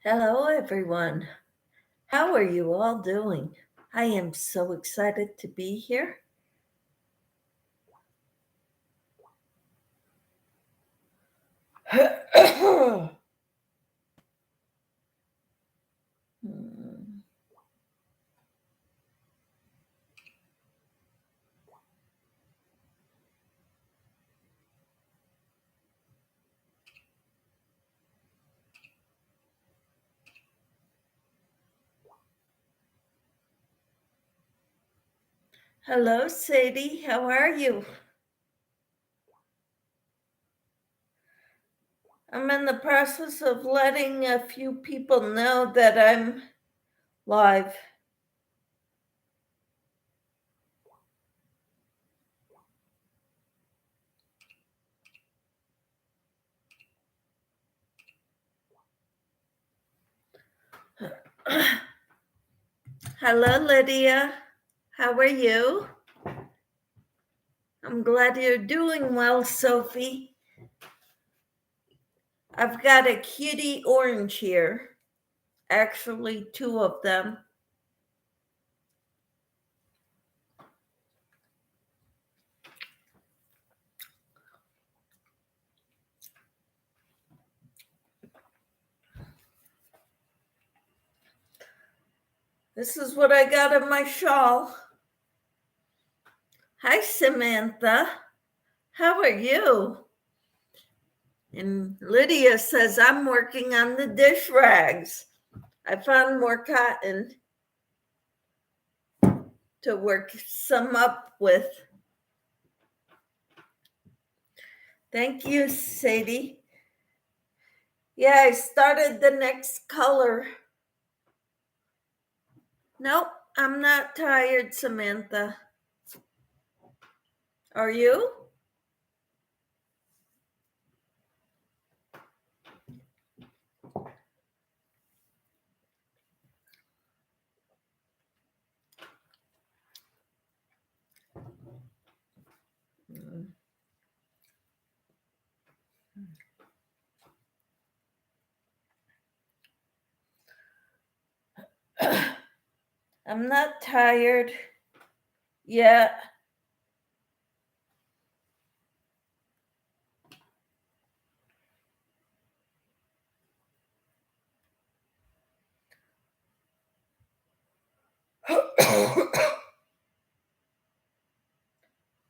Hello, everyone. How are you all doing? I am so excited to be here. Hello, Sadie. How are you? I'm in the process of letting a few people know that I'm live. Hello, Lydia. How are you? I'm glad you're doing well, Sophie. I've got a cutie orange here. Actually, two of them. This is what I got in my shawl. Hi, Samantha. How are you? And Lydia says, I'm working on the dish rags. I found more cotton to work some up with. Thank you, Sadie. Yeah, I started the next color. Nope, I'm not tired, Samantha. Are you? I'm not tired yet.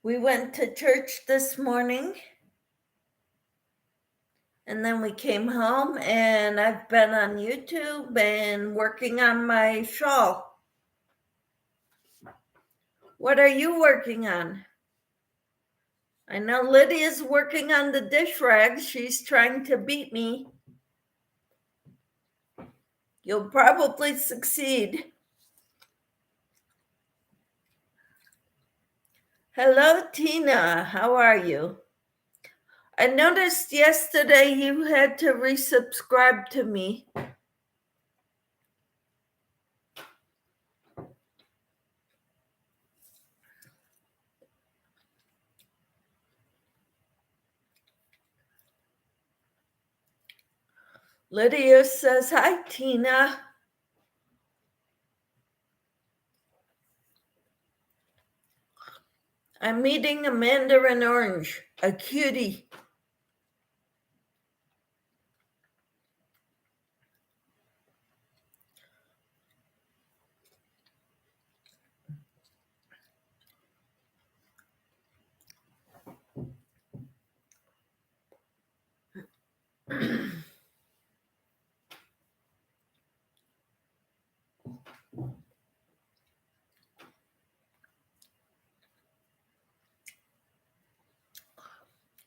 We went to church this morning. And then we came home and I've been on YouTube and working on my shawl. What are you working on? I know Lydia's working on the dish rags. She's trying to beat me. You'll probably succeed. Hello, Tina. How are you? I noticed yesterday you had to resubscribe to me. Lydia says, hi, Tina. I'm eating a mandarin orange, a cutie.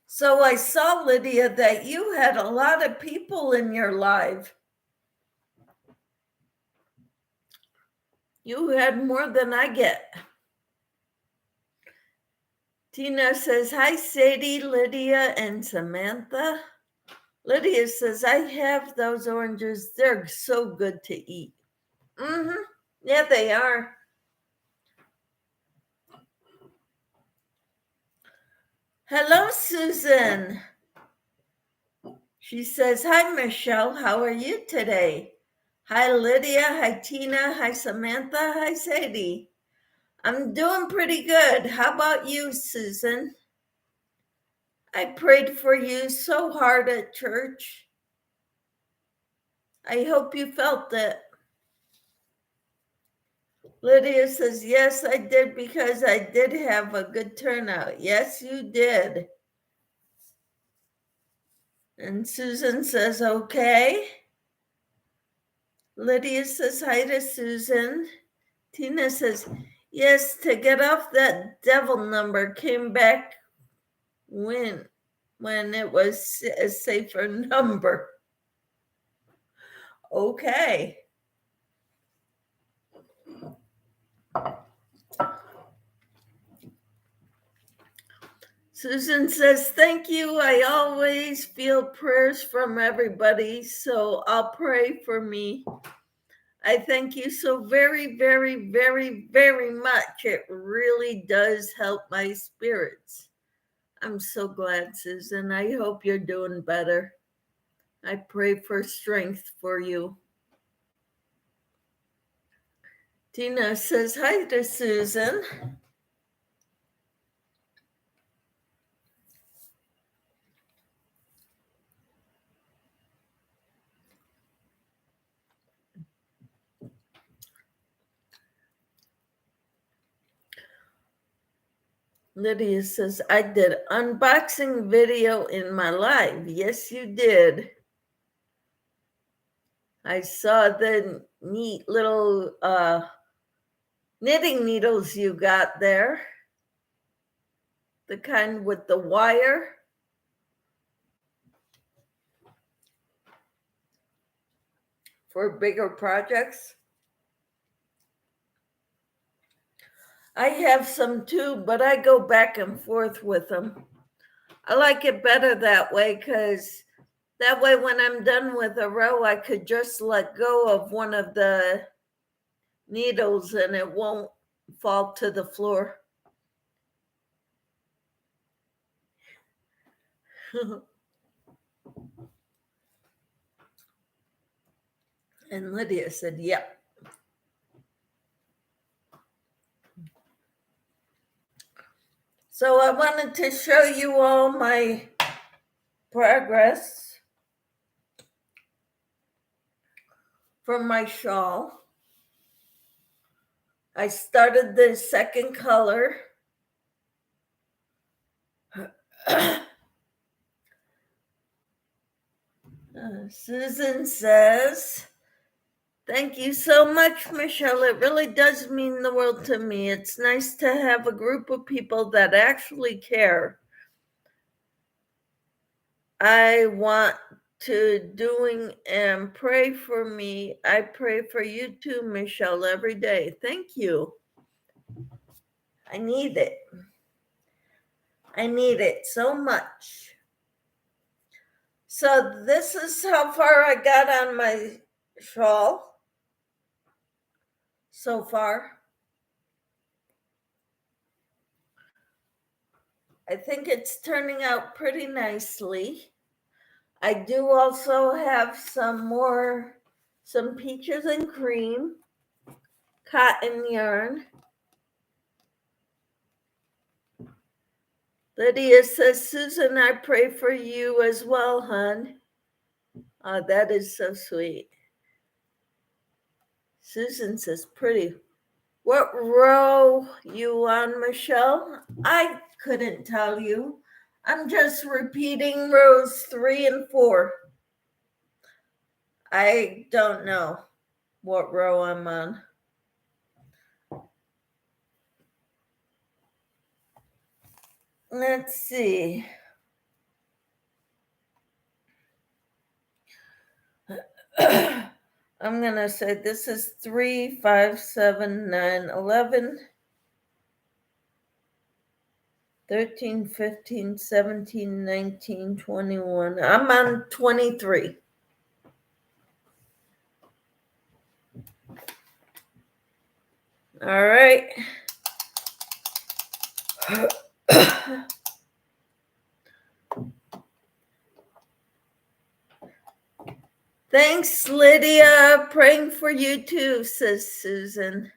So I saw, Lydia, that you had a lot of people in your live. You had more than I get. Tina says, hi, Sadie, Lydia, and Samantha. Lydia says, I have those oranges. They're so good to eat. Yeah, they are. Hello, Susan. She says, hi, Michelle. How are you today? Hi, Lydia. Hi, Tina. Hi, Samantha. Hi, Sadie. I'm doing pretty good. How about you, Susan? I prayed for you so hard at church. I hope you felt it. Lydia says, yes, I did because I did have a good turnout. Yes, you did. And Susan says, okay. Lydia says, hi to Susan. Tina says, yes, to get off that devil number came back when it was a safer number. Okay. Susan says, thank you. I always feel prayers from everybody, so I'll pray for me. I thank you so very, very, very, very much. It really does help my spirits. I'm so glad, Susan. I hope you're doing better. I pray for strength for you. Tina says hi to Susan. Lydia says, I did unboxing video in my live. Yes, you did. I saw the neat little knitting needles you got there. The kind with the wire. For bigger projects. I have some too, but I go back and forth with them. I like it better that way because that way when I'm done with a row, I could just let go of one of the needles and it won't fall to the floor. And Lydia said, yep. So I wanted to show you all my progress for my shawl. I started the second color. Susan says, thank you so much, Michelle. It really does mean the world to me. It's nice to have a group of people that actually care. I want to doing and pray for me. I pray for you too, Michelle, every day. Thank you. I need it. I need it so much. So this is how far I got on my shawl so far. I think it's turning out pretty nicely. I do also have some peaches and cream, cotton yarn. Lydia says, Susan, I pray for you as well, hon. Oh, that is so sweet. Susan says, pretty. What row you on, Michelle? I couldn't tell you. I'm just repeating rows 3 and 4. I don't know what row I'm on. Let's see. I'm going to say this is 3, 5, 7, 9, 11, 13, 15, 17, 19, 21. I'm on 23. All right. Thanks, Lydia. Praying for you too, says Susan.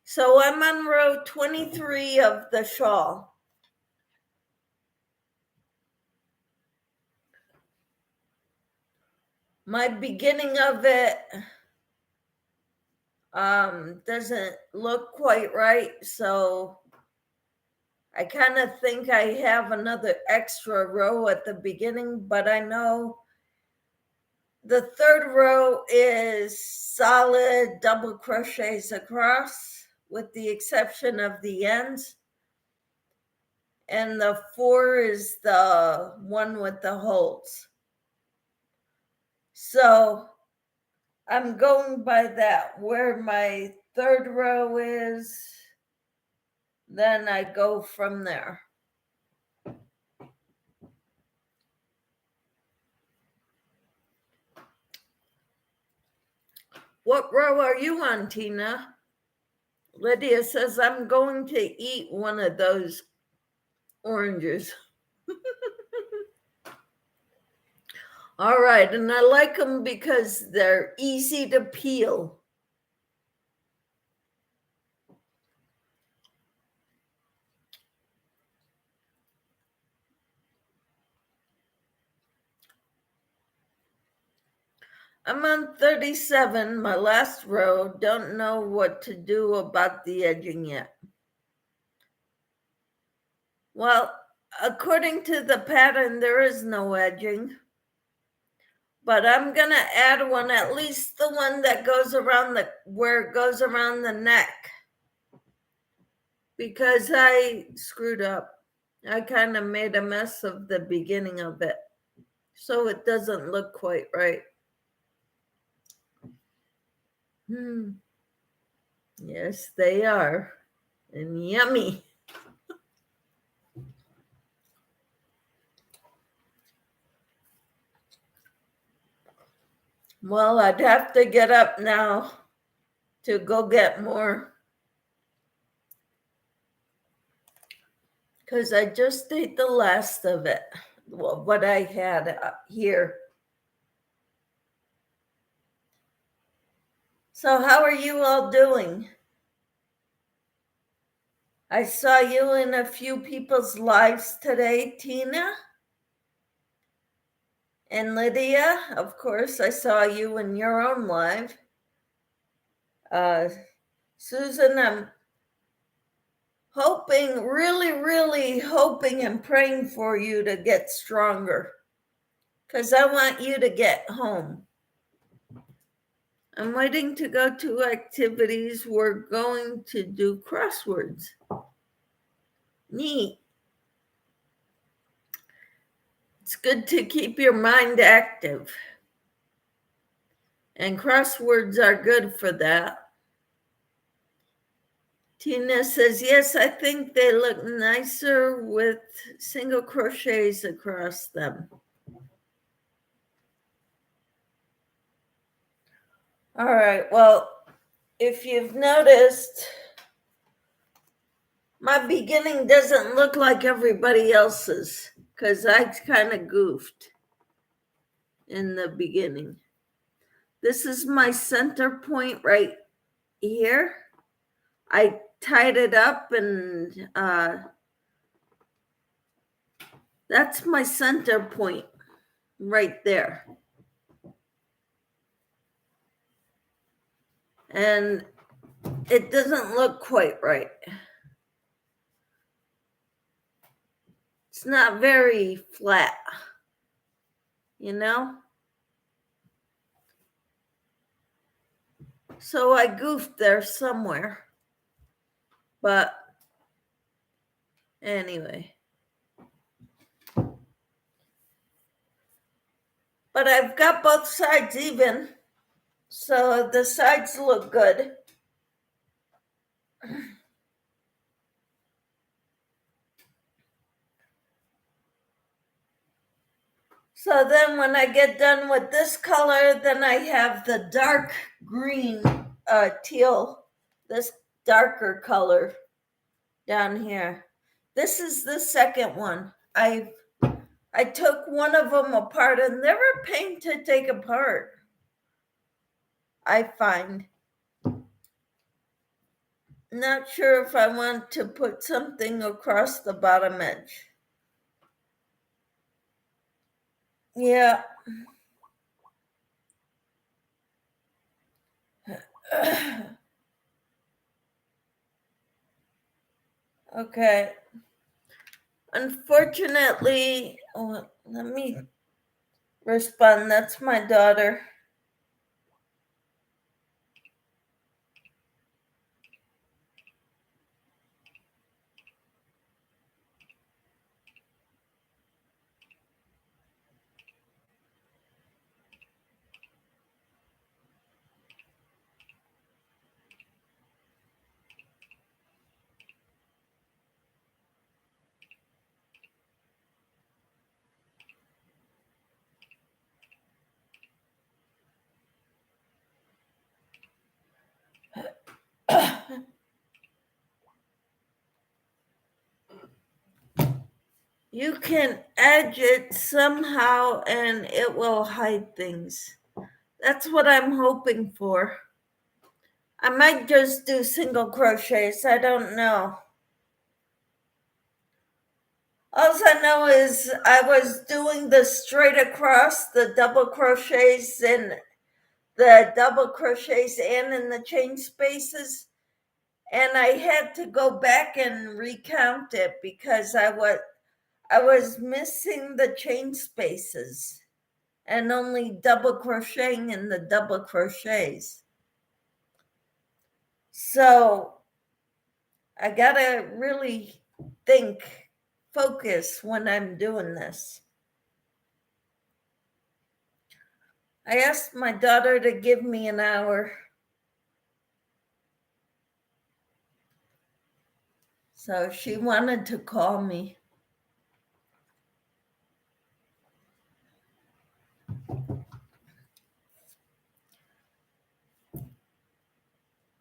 So I'm on row 23 of the shawl. My beginning of it doesn't look quite right, so I kind of think I have another extra row at the beginning, but I know the third row is solid double crochets across with the exception of the ends. And the 4 is the one with the holes. So I'm going by that. Where my third row is, then I go from there. What row are you on, Tina? Lydia says, I'm going to eat one of those oranges. All right, and I like them because they're easy to peel. I'm on 37, my last row. Don't know what to do about the edging yet. Well, according to the pattern, there is no edging. But I'm going to add one, at least the one that goes around where it goes around the neck. Because I screwed up. I kind of made a mess of the beginning of it. So it doesn't look quite right. Yes, they are. And yummy. Well, I'd have to get up now to go get more. Because I just ate the last of it, what I had here. So how are you all doing? I saw you in a few people's lives today, Tina. And Lydia, of course, I saw you in your own live. Susan, I'm hoping, really hoping and praying for you to get stronger. Because I want you to get home. I'm waiting to go to activities. We're going to do crosswords. Neat. It's good to keep your mind active. And crosswords are good for that. Tina says, yes, I think they look nicer with single crochets across them. All right, well, if you've noticed, my beginning doesn't look like everybody else's because I kind of goofed in the beginning. This is my center point right here. I tied it up and that's my center point right there. And it doesn't look quite right. It's not very flat, you know? So I goofed there somewhere. But anyway. But I've got both sides even. So the sides look good. So then when I get done with this color, then I have the dark green teal, this darker color down here. This is the second one. I I took one of them apart and they're a pain to take apart, I find. Not sure if I want to put something across the bottom edge. Yeah. Okay. Unfortunately, let me respond. That's my daughter. You can edge it somehow and it will hide things. That's what I'm hoping for. I might just do single crochets. I don't know. All I know is I was doing the straight across, the double crochets and in the chain spaces. And I had to go back and recount it because I was missing the chain spaces and only double crocheting in the double crochets. So I gotta really focus when I'm doing this. I asked my daughter to give me an hour. So she wanted to call me.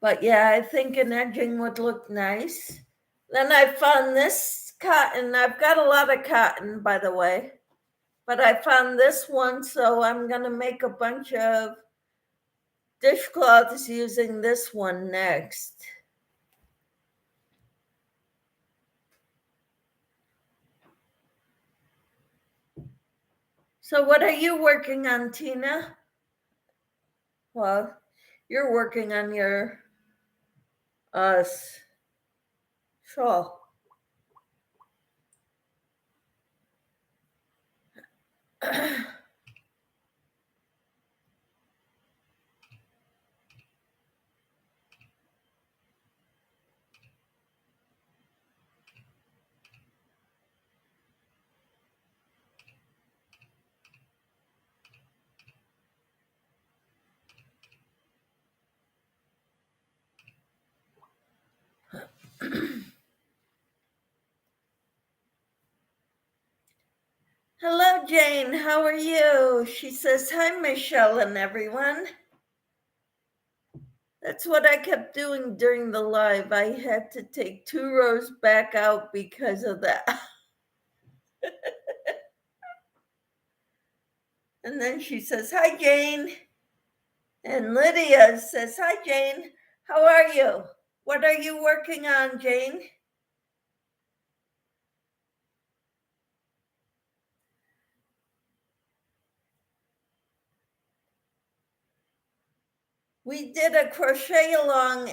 But yeah, I think an edging would look nice. Then I found this cotton. I've got a lot of cotton, by the way. But I found this one, so I'm going to make a bunch of dishcloths using this one next. So what are you working on, Tina? Well, you're working on your shawl. Hello, Jane. How are you? She says, hi, Michelle and everyone. That's what I kept doing during the live. I had to take 2 rows back out because of that. And then she says, hi, Jane. And Lydia says, hi, Jane. How are you? What are you working on, Jane? We did a crochet along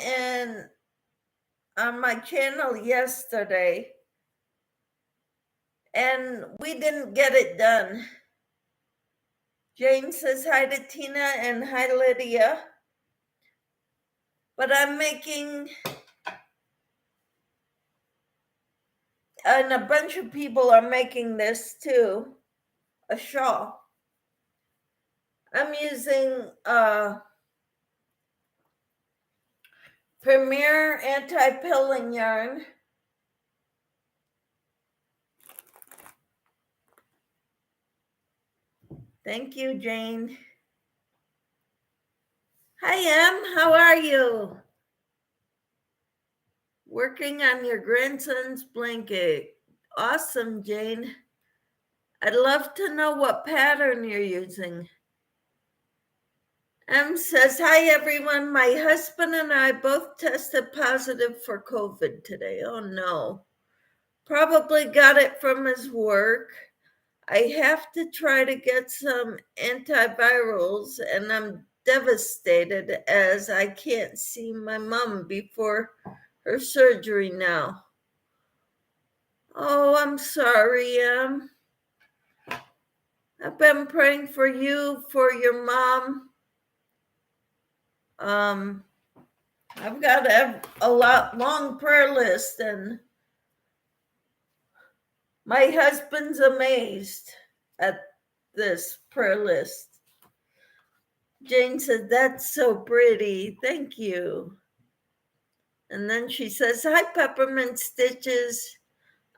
on my channel yesterday, and we didn't get it done. Jane says hi to Tina and hi, Lydia. But I'm making, and a bunch of people are making this too, a shawl. I'm using Premier anti-pilling yarn. Thank you, Jane. Hi, Em. How are you? Working on your grandson's blanket. Awesome, Jane. I'd love to know what pattern you're using. M says, hi everyone. My husband and I both tested positive for COVID today. Oh no. Probably got it from his work. I have to try to get some antivirals, and I'm devastated as I can't see my mom before her surgery now. Oh, I'm sorry, I've been praying for you, for your mom. I've got a long prayer list, and my husband's amazed at this prayer list. Jane said, that's so pretty. Thank you. And then she says, hi, Peppermint Stitches.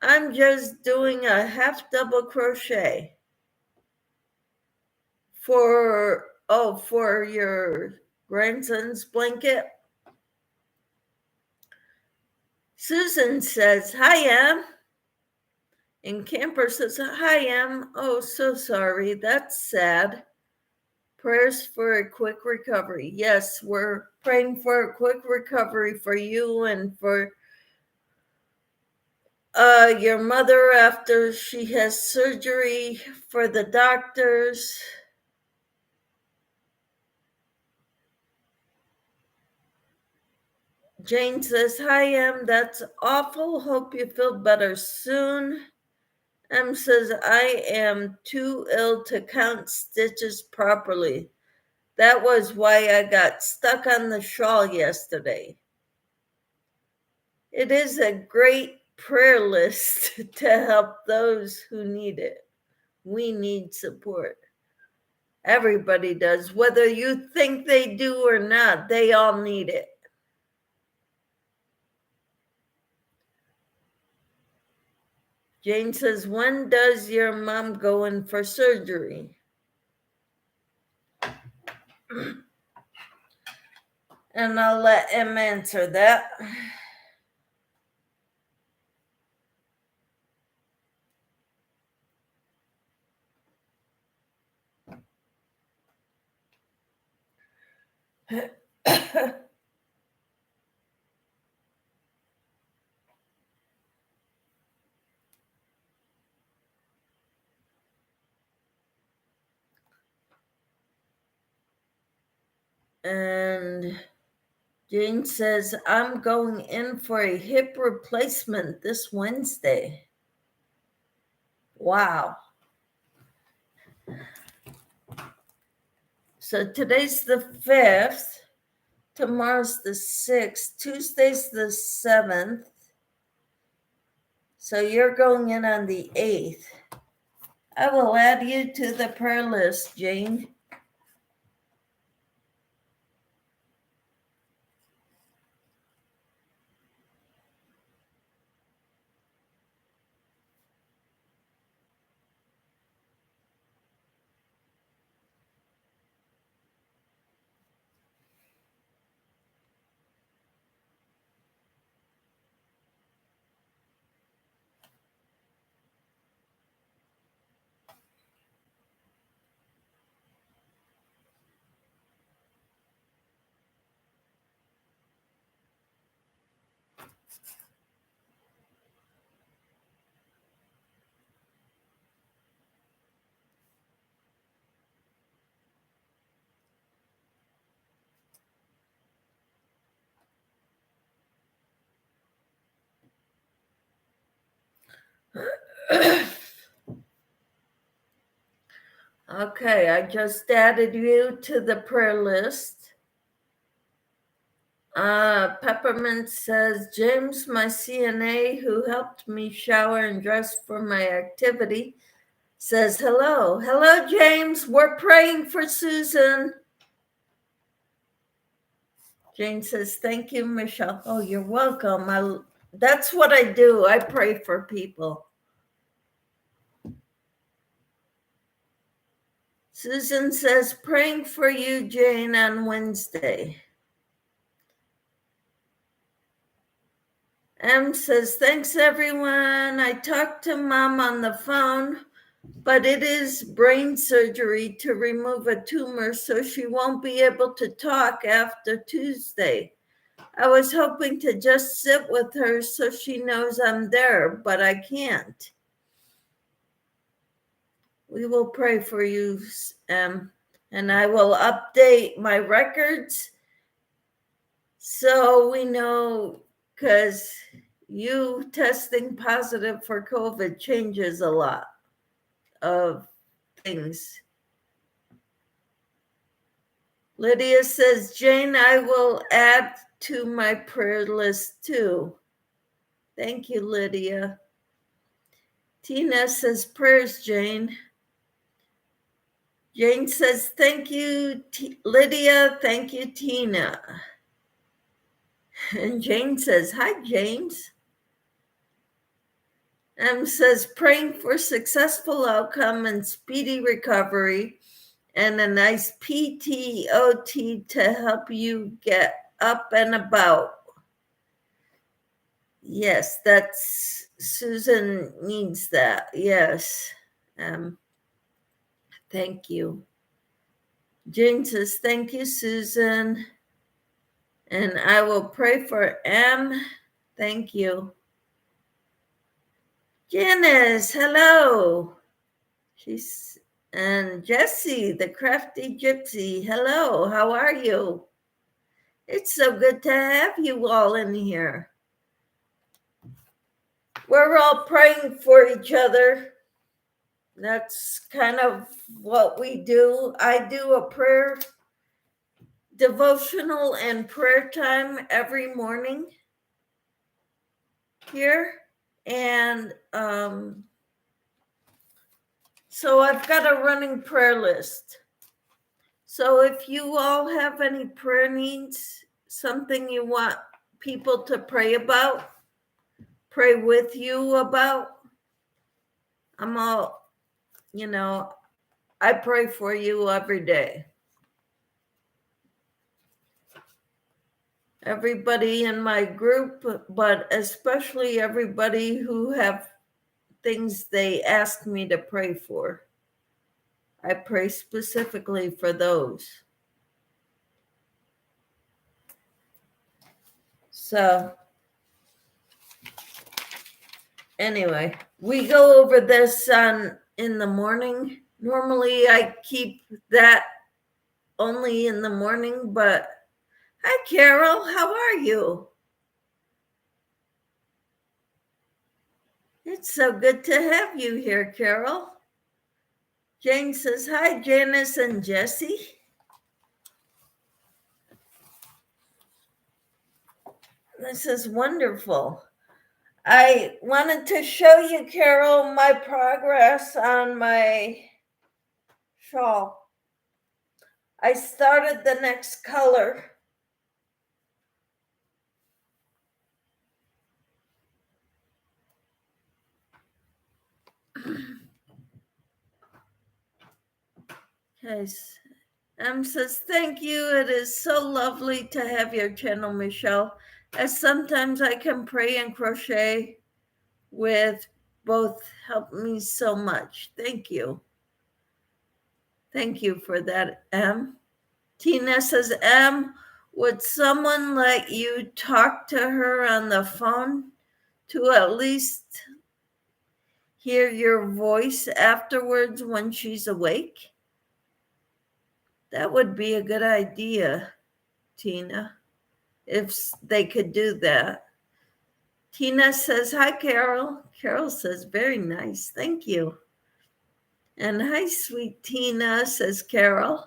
I'm just doing a half double crochet for your grandson's blanket. Susan says, hi, Em. And Camper says, hi, Em. Oh, so sorry. That's sad. Prayers for a quick recovery. Yes, we're praying for a quick recovery for you and for your mother after she has surgery, for the doctors. Jane says, hi, Em. That's awful. Hope you feel better soon. Em says, I am too ill to count stitches properly. That was why I got stuck on the shawl yesterday. It is a great prayer list to help those who need it. We need support. Everybody does. Whether you think they do or not, they all need it. Jane says, when does your mom go in for surgery? And I'll let Em answer that. And Jane says, I'm going in for a hip replacement this Wednesday. Wow. So today's the 5th. Tomorrow's the 6th. Tuesday's the 7th. So you're going in on the 8th. I will add you to the prayer list, Jane. Okay, I just added you to the prayer list. Peppermint says, James, my CNA who helped me shower and dress for my activity, says hello. Hello, James. We're praying for Susan. Jane says, thank you, Michelle. Oh, you're welcome. That's what I do. I pray for people. Susan says, praying for you, Jane, on Wednesday. M says, thanks, everyone. I talked to Mom on the phone. but it is brain surgery to remove a tumor, so she won't be able to talk after Tuesday. I was hoping to just sit with her so she knows I'm there, but I can't. We will pray for you, and I will update my records so we know, because you testing positive for COVID changes a lot of things. Lydia says, Jane, I will add to my prayer list too. Thank you, Lydia. Tina says, prayers, Jane. Jane says, thank you, Lydia. Thank you, Tina. And Jane says, hi, James. Says, praying for successful outcome and speedy recovery and a nice PTOT to help you get up and about. Yes, that's Susan needs that. Yes. Thank you. Jane says, thank you, Susan. And I will pray for M. Thank you. Janice, hello. And Jessie, the crafty gypsy, hello. How are you? It's so good to have you all in here. We're all praying for each other. That's kind of what we do. I do a prayer devotional and prayer time every morning here. And so I've got a running prayer list. So if you all have any prayer needs, something you want people to pray about, pray with you about, I'm all, I pray for you every day. Everybody in my group, but especially everybody who have things they ask me to pray for. I pray specifically for those. So anyway, we go over this in the morning. Normally I keep that only in the morning, but hi, Carol, how are you? It's so good to have you here, Carol. Jane says, hi, Janice and Jessie. This is wonderful. I wanted to show you, Carol, my progress on my shawl. I started the next color. Okay. Says, thank you. It is so lovely to have your channel, Michelle, as sometimes I can pray and crochet with both help me so much. Thank you. Thank you for that, M. Tina says, M, would someone let you talk to her on the phone to at least hear your voice afterwards when she's awake? That would be a good idea, Tina, if they could do that. Tina says, hi, Carol. Carol says, very nice. Thank you. And hi, sweet Tina, says Carol.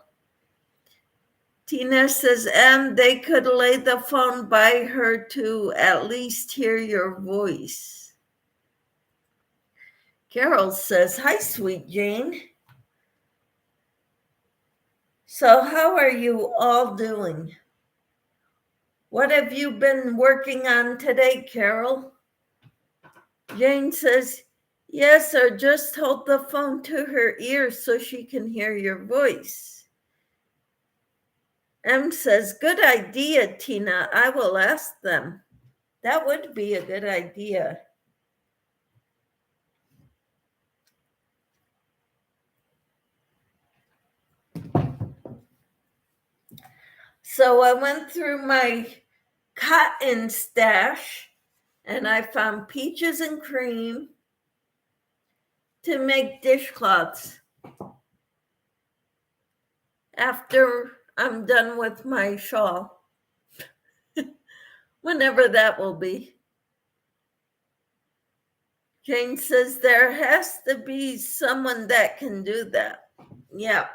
Tina says, they could lay the phone by her to at least hear your voice. Carol says, hi, sweet Jane. So how are you all doing? What have you been working on today, Carol? Jane says, yes, or just hold the phone to her ear so she can hear your voice. M says, good idea, Tina. I will ask them. That would be a good idea. So I went through my cotton stash and I found peaches and cream to make dishcloths after I'm done with my shawl, whenever that will be. Jane says there has to be someone that can do that. Yeah.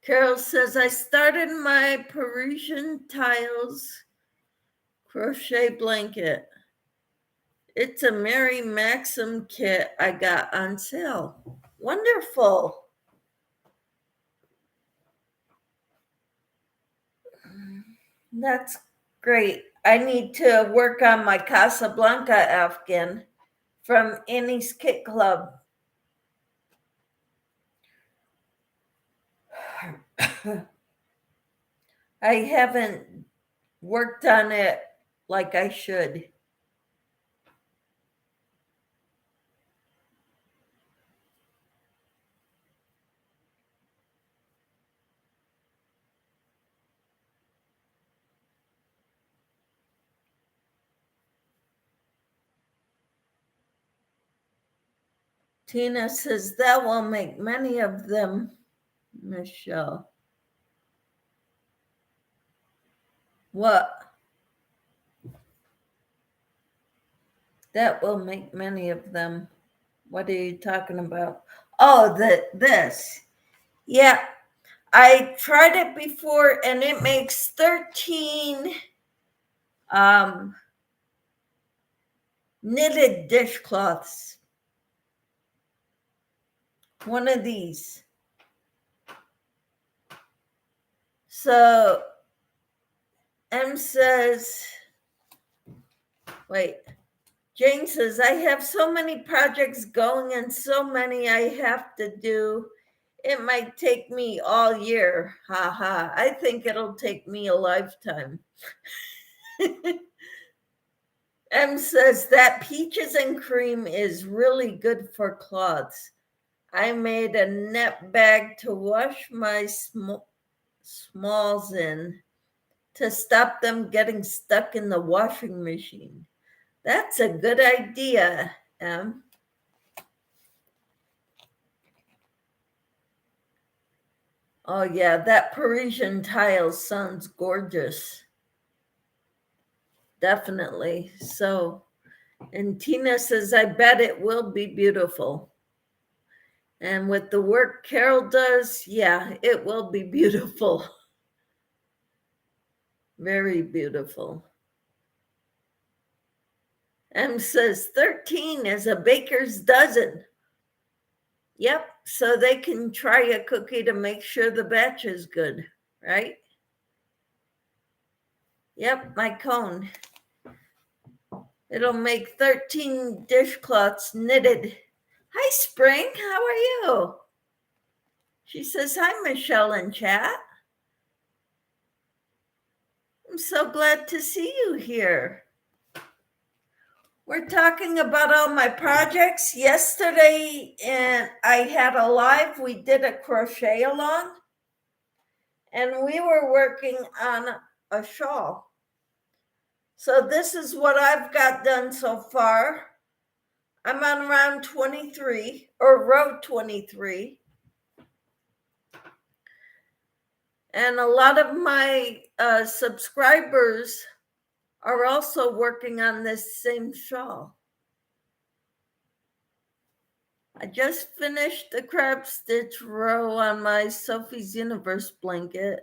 Carol says I started my Parisian tiles crochet blanket. It's a Mary Maxim kit I got on sale. Wonderful. That's great. I need to work on my Casablanca Afghan from Annie's Kit Club. I haven't worked on it like I should. Tina says that will make many of them, Michelle. What? That will make many of them. What are you talking about? Oh, this. Yeah, I tried it before and it makes 13 knitted dishcloths. One of these. So M says, wait, Jane says, I have so many projects going and so many I have to do. It might take me all year. Ha ha. I think it'll take me a lifetime. M says that peaches and cream is really good for cloths. I made a net bag to wash my smalls in to stop them getting stuck in the washing machine. That's a good idea, Em. Oh, yeah, that Parisian tile sounds gorgeous. Definitely. So, and Tina says, I bet it will be beautiful. And with the work Carol does, yeah, it will be beautiful. Very beautiful. M says 13 is a baker's dozen. Yep, so they can try a cookie to make sure the batch is good, right? Yep, my cone. It'll make 13 dishcloths knitted. Hi, Spring, how are you? She says, hi, Michelle in chat. I'm so glad to see you here. We're talking about all my projects. Yesterday, and I had a live, we did a crochet along, and we were working on a shawl. So this is what I've got done so far. I'm on round 23, or row 23. And a lot of my subscribers are also working on this same shawl. I just finished the crab stitch row on my Sophie's Universe blanket.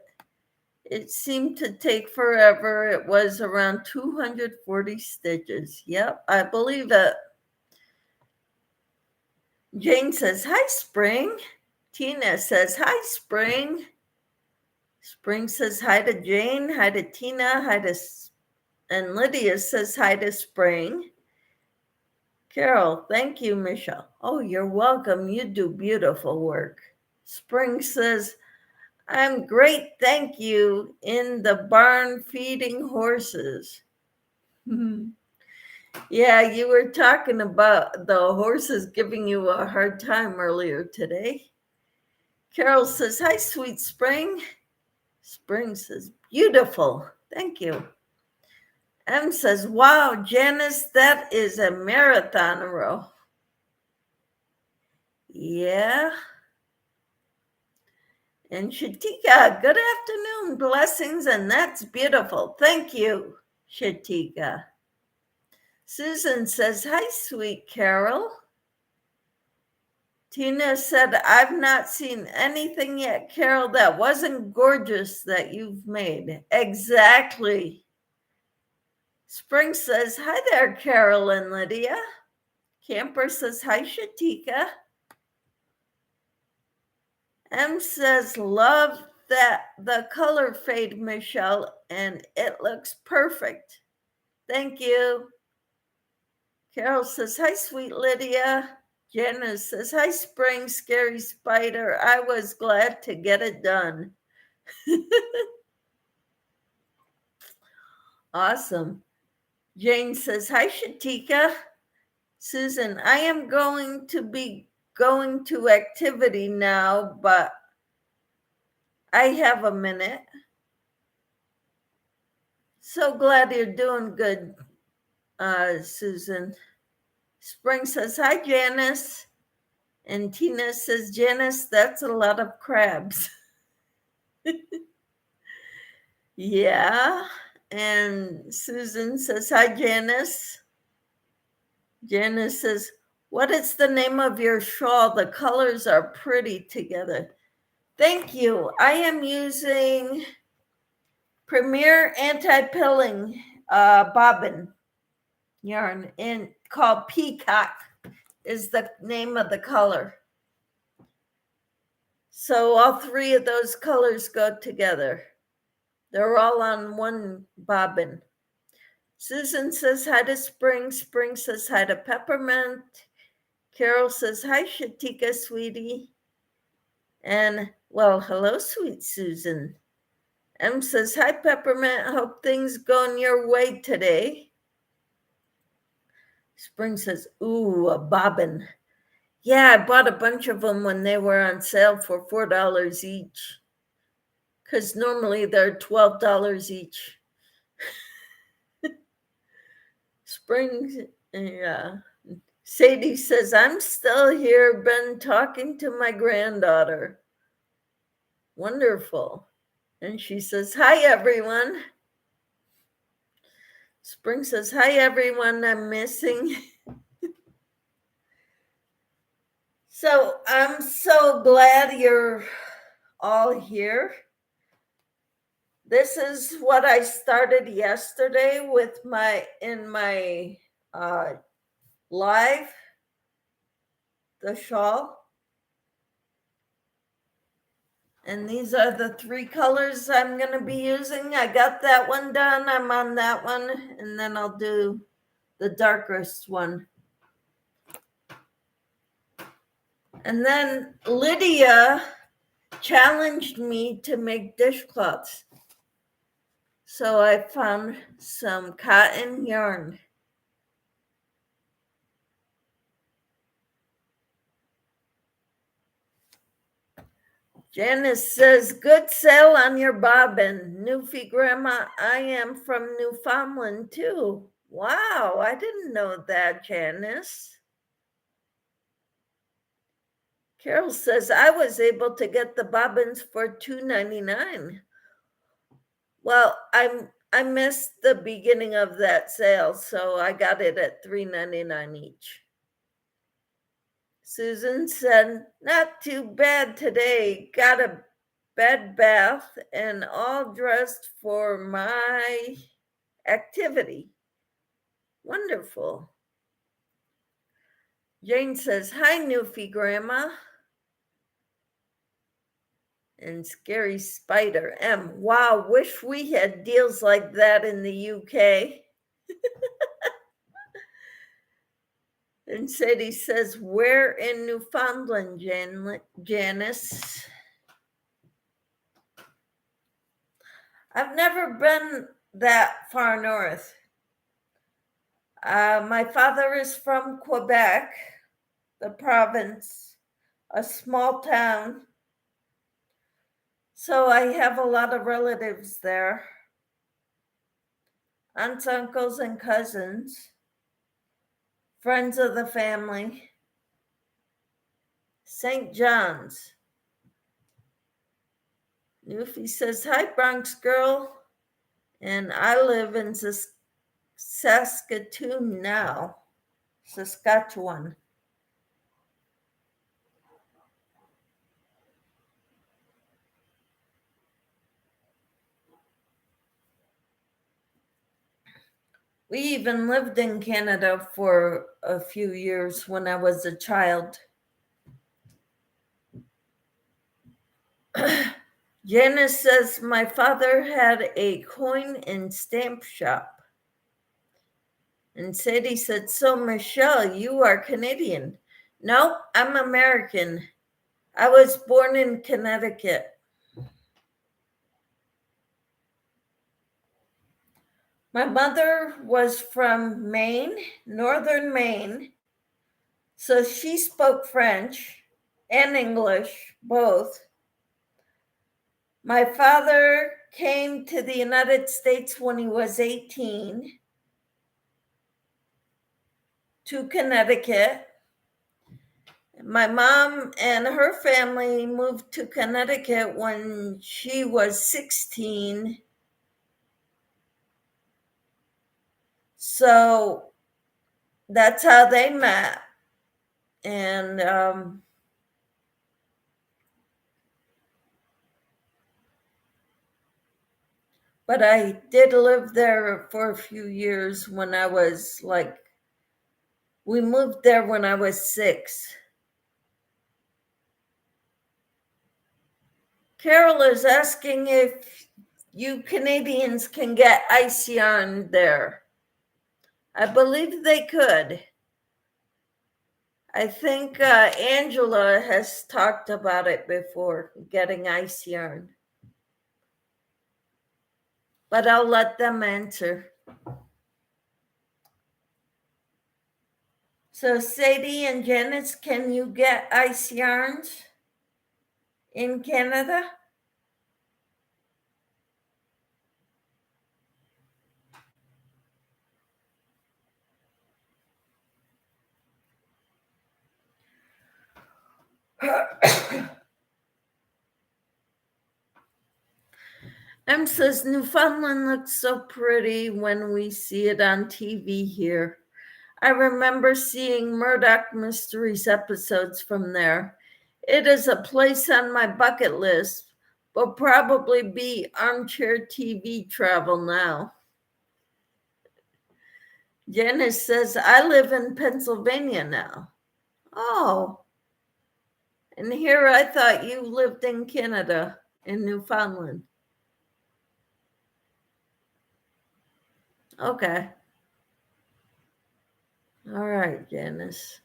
It seemed to take forever. It was around 240 stitches. Yep, I believe it. Jane says, hi, Spring. Tina says, hi, Spring. Spring says hi to Jane, hi to Tina, and Lydia says hi to Spring. Carol, thank you, Michelle. Oh, you're welcome. You do beautiful work. Spring says, I'm great, thank you, in the barn feeding horses. Yeah, you were talking about the horses giving you a hard time earlier today. Carol says, hi, sweet Spring. Spring says, beautiful. Thank you. M says, wow, Janice, that is a marathon row. Yeah. And Shatika, good afternoon, blessings, and that's beautiful. Thank you, Shatika. Susan says, hi, sweet Carol. Tina said, I've not seen anything yet, Carol, that wasn't gorgeous that you've made. Exactly. Spring says, hi there, Carol and Lydia. Camper says, hi, Shatika. M says, love that the color fade, Michelle, and it looks perfect. Thank you. Carol says, hi, sweet Lydia. Janice says, hi, Spring, scary spider. I was glad to get it done. Awesome. Jane says, hi, Shatika. Susan, I am going to be going to activity now, but I have a minute. So glad you're doing good, Susan. Spring says, hi, Janice. And Tina says, Janice, that's a lot of crabs. Yeah. And Susan says, hi, Janice. Janice says, what is the name of your shawl? The colors are pretty together. Thank you. I am using Premier Anti-Pilling bobbin yarn and called Peacock is the name of the color. So all three of those colors go together. They're all on one bobbin. Susan says hi to Spring. Spring says hi to Peppermint. Carol says hi, Shatika, sweetie. And well, hello, sweet Susan. M says hi, Peppermint. Hope things going your way today. Spring says, ooh, a bobbin. Yeah, I bought a bunch of them when they were on sale for $4 each. Because normally they're $12 each. Spring, yeah. Sadie says, I'm still here, been talking to my granddaughter. Wonderful. And she says, hi, everyone. Spring says, hi, everyone, I'm missing. So I'm so glad you're all here. This is what I started yesterday with my live, the shawl. And these are the three colors I'm going to be using. I got that one done. I'm on that one. And then I'll do the darkest one. And then Lydia challenged me to make dishcloths. So I found some cotton yarn. Janice says, good sale on your bobbin. Newfie Grandma, I am from Newfoundland too. Wow, I didn't know that, Janice. Carol says, I was able to get the bobbins for $2.99. Well, I missed the beginning of that sale, so I got it at $3.99 each. Susan said, not too bad today. Got a bed bath and all dressed for my activity. Wonderful. Jane says, hi, Newfie Grandma. And Scary Spider M. Wow, wish we had deals like that in the UK. And Sadie says, where in Newfoundland, Janice? I've never been that far north. My father is from Quebec, the province, a small town. So I have a lot of relatives there, aunts, uncles, and cousins, friends of the family. St. John's. Newfie says, hi, Bronx girl. And I live in Saskatoon now, Saskatchewan. We even lived in Canada for a few years when I was a child. Janice says, my father had a coin and stamp shop. And Sadie said, so Michelle, you are Canadian. No, I'm American. I was born in Connecticut. My mother was from Maine, northern Maine. So she spoke French and English, both. My father came to the United States when he was 18 to Connecticut. My mom and her family moved to Connecticut when she was 16. So that's how they met. And but I did live there for a few years when I was we moved there when I was 6. Carol is asking if you Canadians can get ice yarn there. I believe they could. I think Angela has talked about it before, getting ice yarn. But I'll let them answer. So Sadie and Janice, can you get ice yarns in Canada? Em says Newfoundland looks so pretty when we see it on TV here. I remember seeing Murdoch Mysteries episodes from there. It is a place on my bucket list, but probably be armchair TV travel now. Janice says, I live in Pennsylvania now. Oh, and here I thought you lived in Canada, in Newfoundland. Okay. All right, Janice.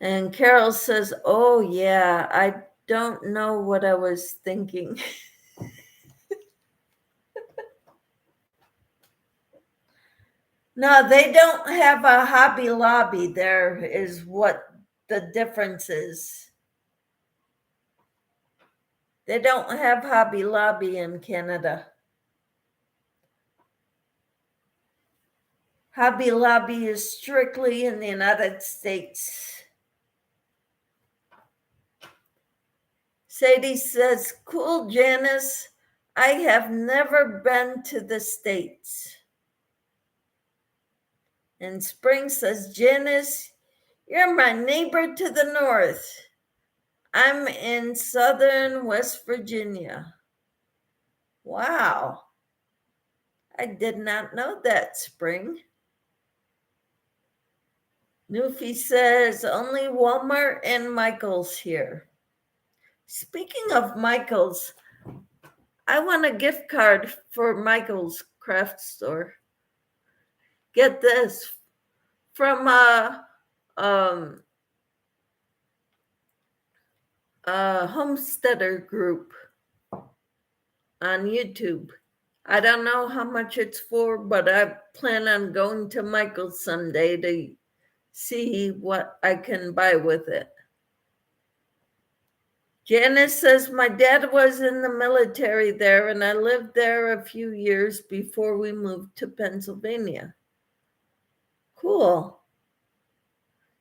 And Carol says, oh, yeah, I don't know what I was thinking. No, they don't have a Hobby Lobby there, is what the difference is. They don't have Hobby Lobby in Canada. Hobby Lobby is strictly in the United States. Sadie says, cool, Janice. I have never been to the States. And Spring says, Janice, you're my neighbor to the north. I'm in southern West Virginia. Wow. I did not know that, Spring. Newfie says, only Walmart and Michael's here. Speaking of Michael's, I want a gift card for Michael's craft store. Get this, from a homesteader group on YouTube. I don't know how much it's for, but I plan on going to Michael's someday to see what I can buy with it. Janice says, my dad was in the military there, and I lived there a few years before we moved to Pennsylvania. Cool.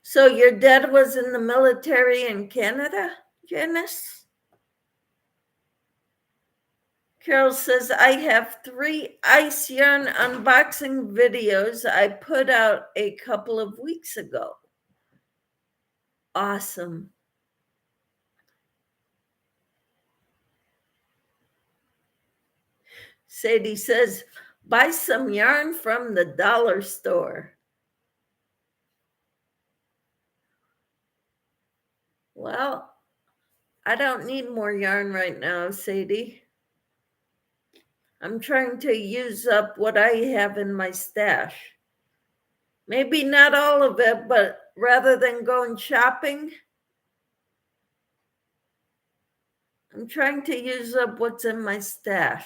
So your dad was in the military in Canada, Janice? Carol says, I have 3 ice yarn unboxing videos I put out a couple of weeks ago. Awesome. Sadie says, buy some yarn from the dollar store. Well, I don't need more yarn right now, Sadie. I'm trying to use up what I have in my stash. Maybe not all of it, but rather than going shopping, I'm trying to use up what's in my stash.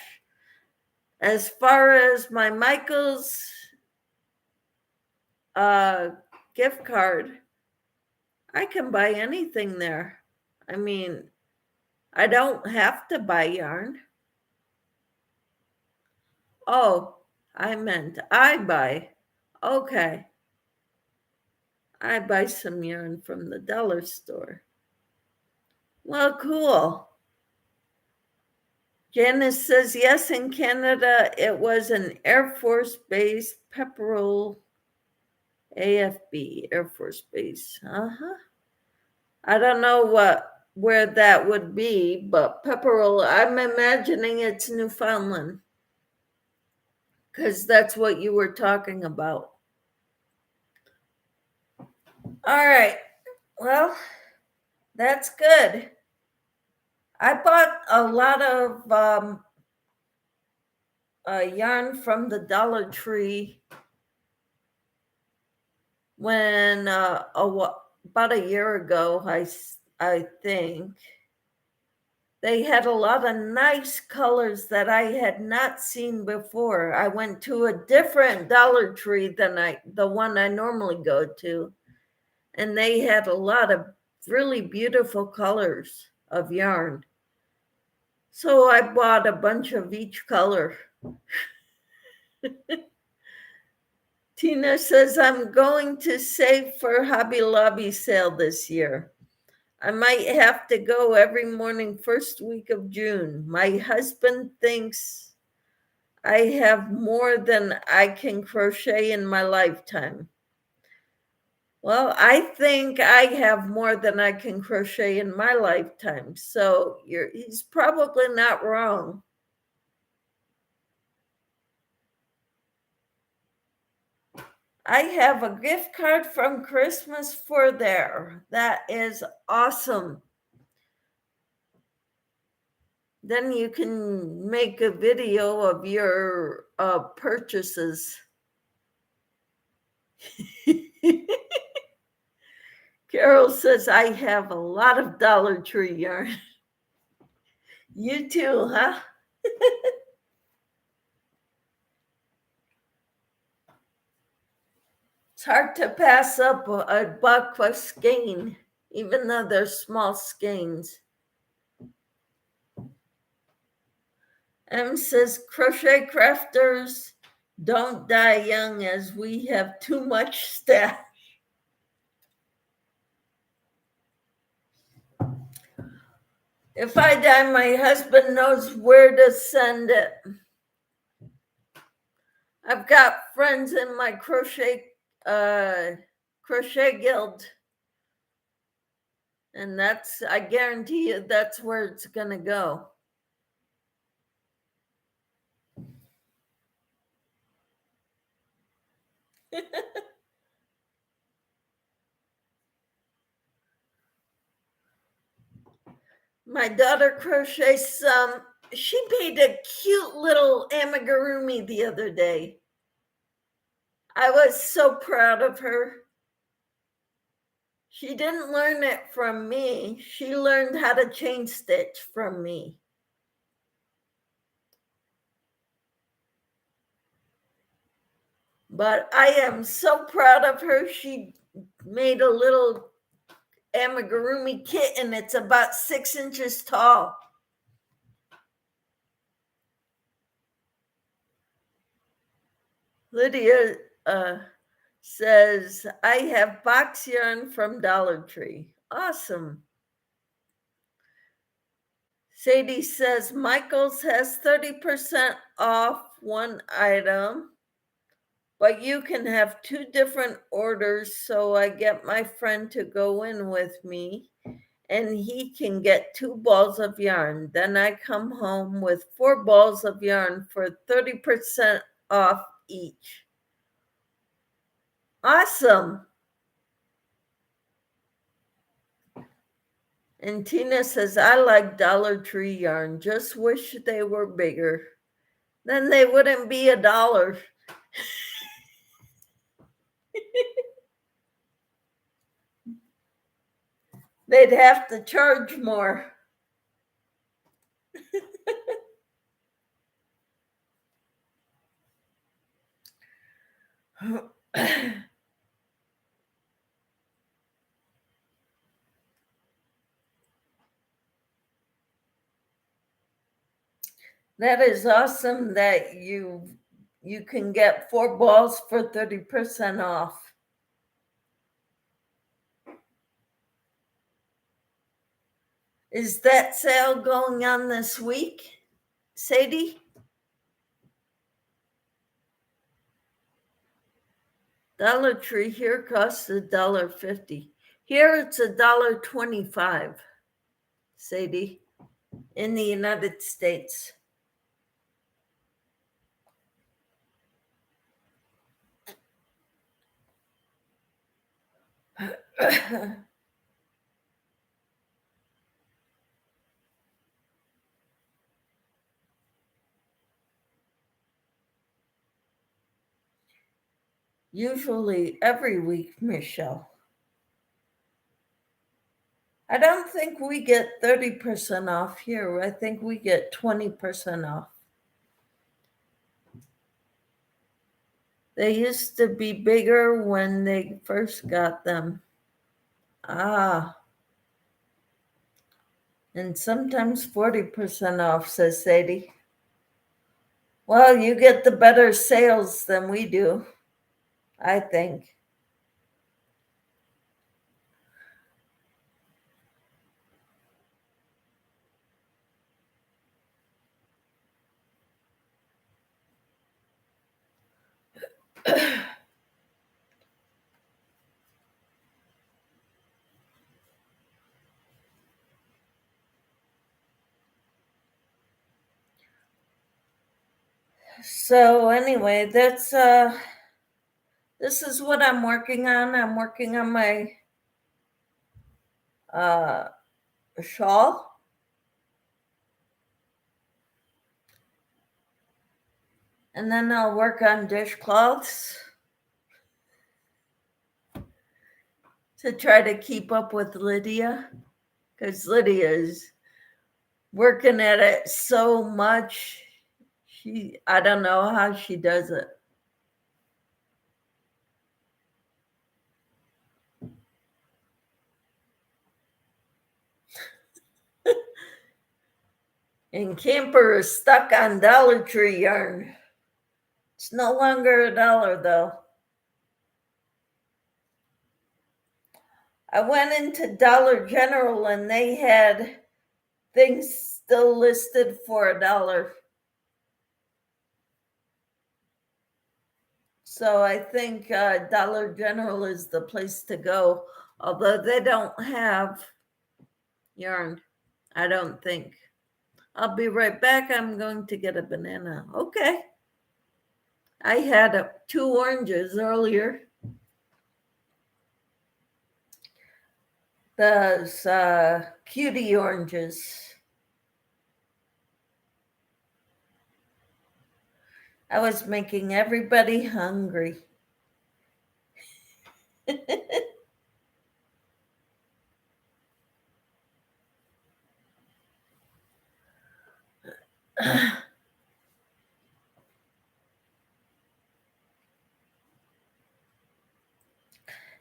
As far as my Michael's gift card, I can buy anything there. I mean, I don't have to buy yarn. Oh, I meant I buy. Okay. I buy some yarn from the dollar store. Well, cool. Janice says, yes, in Canada, it was an Air Force Base, Pepperell, AFB, Air Force Base. I don't know where that would be, but Pepperell, I'm imagining it's Newfoundland, because that's what you were talking about. All right. Well, that's good. I bought a lot of yarn from the Dollar Tree when about a year ago, I think. They had a lot of nice colors that I had not seen before. I went to a different Dollar Tree than the one I normally go to, and they had a lot of really beautiful colors of yarn. So I bought a bunch of each color. Tina says, I'm going to save for Hobby Lobby sale this year. I might have to go every morning first week of June. My husband thinks I have more than I can crochet in my lifetime. Well, I think I have more than I can crochet in my lifetime. So he's probably not wrong. I have a gift card from Christmas for there. That is awesome. Then you can make a video of your purchases. Carol says, I have a lot of Dollar Tree yarn. You too, huh? It's hard to pass up a buck a skein, even though they're small skeins. M says, crochet crafters don't die young as we have too much staff. If I die, my husband knows where to send it. I've got friends in my crochet guild, and I guarantee you that's where it's gonna go. My daughter crochets some. She made a cute little amigurumi the other day. I was so proud of her. She didn't learn it from me. She learned how to chain stitch from me. But I am so proud of her. She made a little amigurumi kitten. It's about 6 inches tall. Lydia says, I have box yarn from Dollar Tree. Awesome. Sadie says, Michael's has 30% off one item, but you can have 2 different orders. So I get my friend to go in with me and he can get 2 balls of yarn. Then I come home with 4 balls of yarn for 30% off each. Awesome. And Tina says, I like Dollar Tree yarn. Just wish they were bigger. Then they wouldn't be $1. They'd have to charge more. That is awesome that you can get 4 balls for 30% off. Is that sale going on this week, Sadie? Dollar Tree here costs $1.50. Here it's $1.25, Sadie, in the United States. Usually every week, Michelle. I don't think we get 30% off here. I think we get 20% off. They used to be bigger when they first got them. Ah. And sometimes 40% off, says Sadie. Well, you get the better sales than we do, I think. So anyway, that's this is what I'm working on. I'm working on my shawl. And then I'll work on dishcloths to try to keep up with Lydia, because Lydia is working at it so much. I don't know how she does it. And Camper is stuck on Dollar Tree yarn. It's no longer $1 though. I went into Dollar General and they had things still listed for $1. So I think Dollar General is the place to go, although they don't have yarn, I don't think. I'll be right back. I'm going to get a banana. Okay. I had 2 oranges earlier. Those cutie oranges. I was making everybody hungry.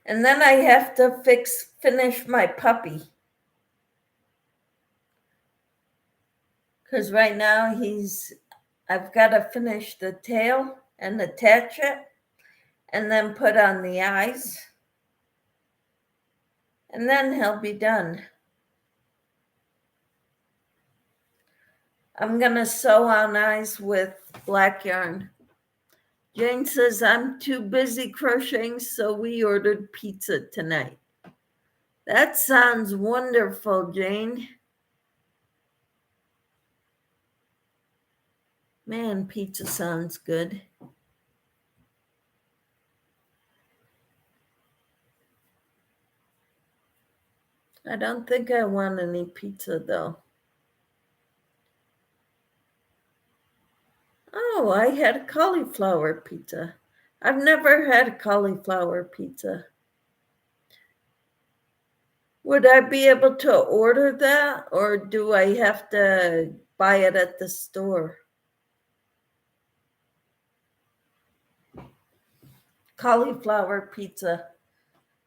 And then I have to fix finish my puppy. Because right now I've got to finish the tail and attach it and then put on the eyes. And then he'll be done. I'm going to sew on eyes with black yarn. Jane says, I'm too busy crocheting, so we ordered pizza tonight. That sounds wonderful, Jane. Man, pizza sounds good. I don't think I want any pizza, though. Oh, I had cauliflower pizza. I've never had cauliflower pizza. Would I be able to order that, or do I have to buy it at the store? Cauliflower pizza.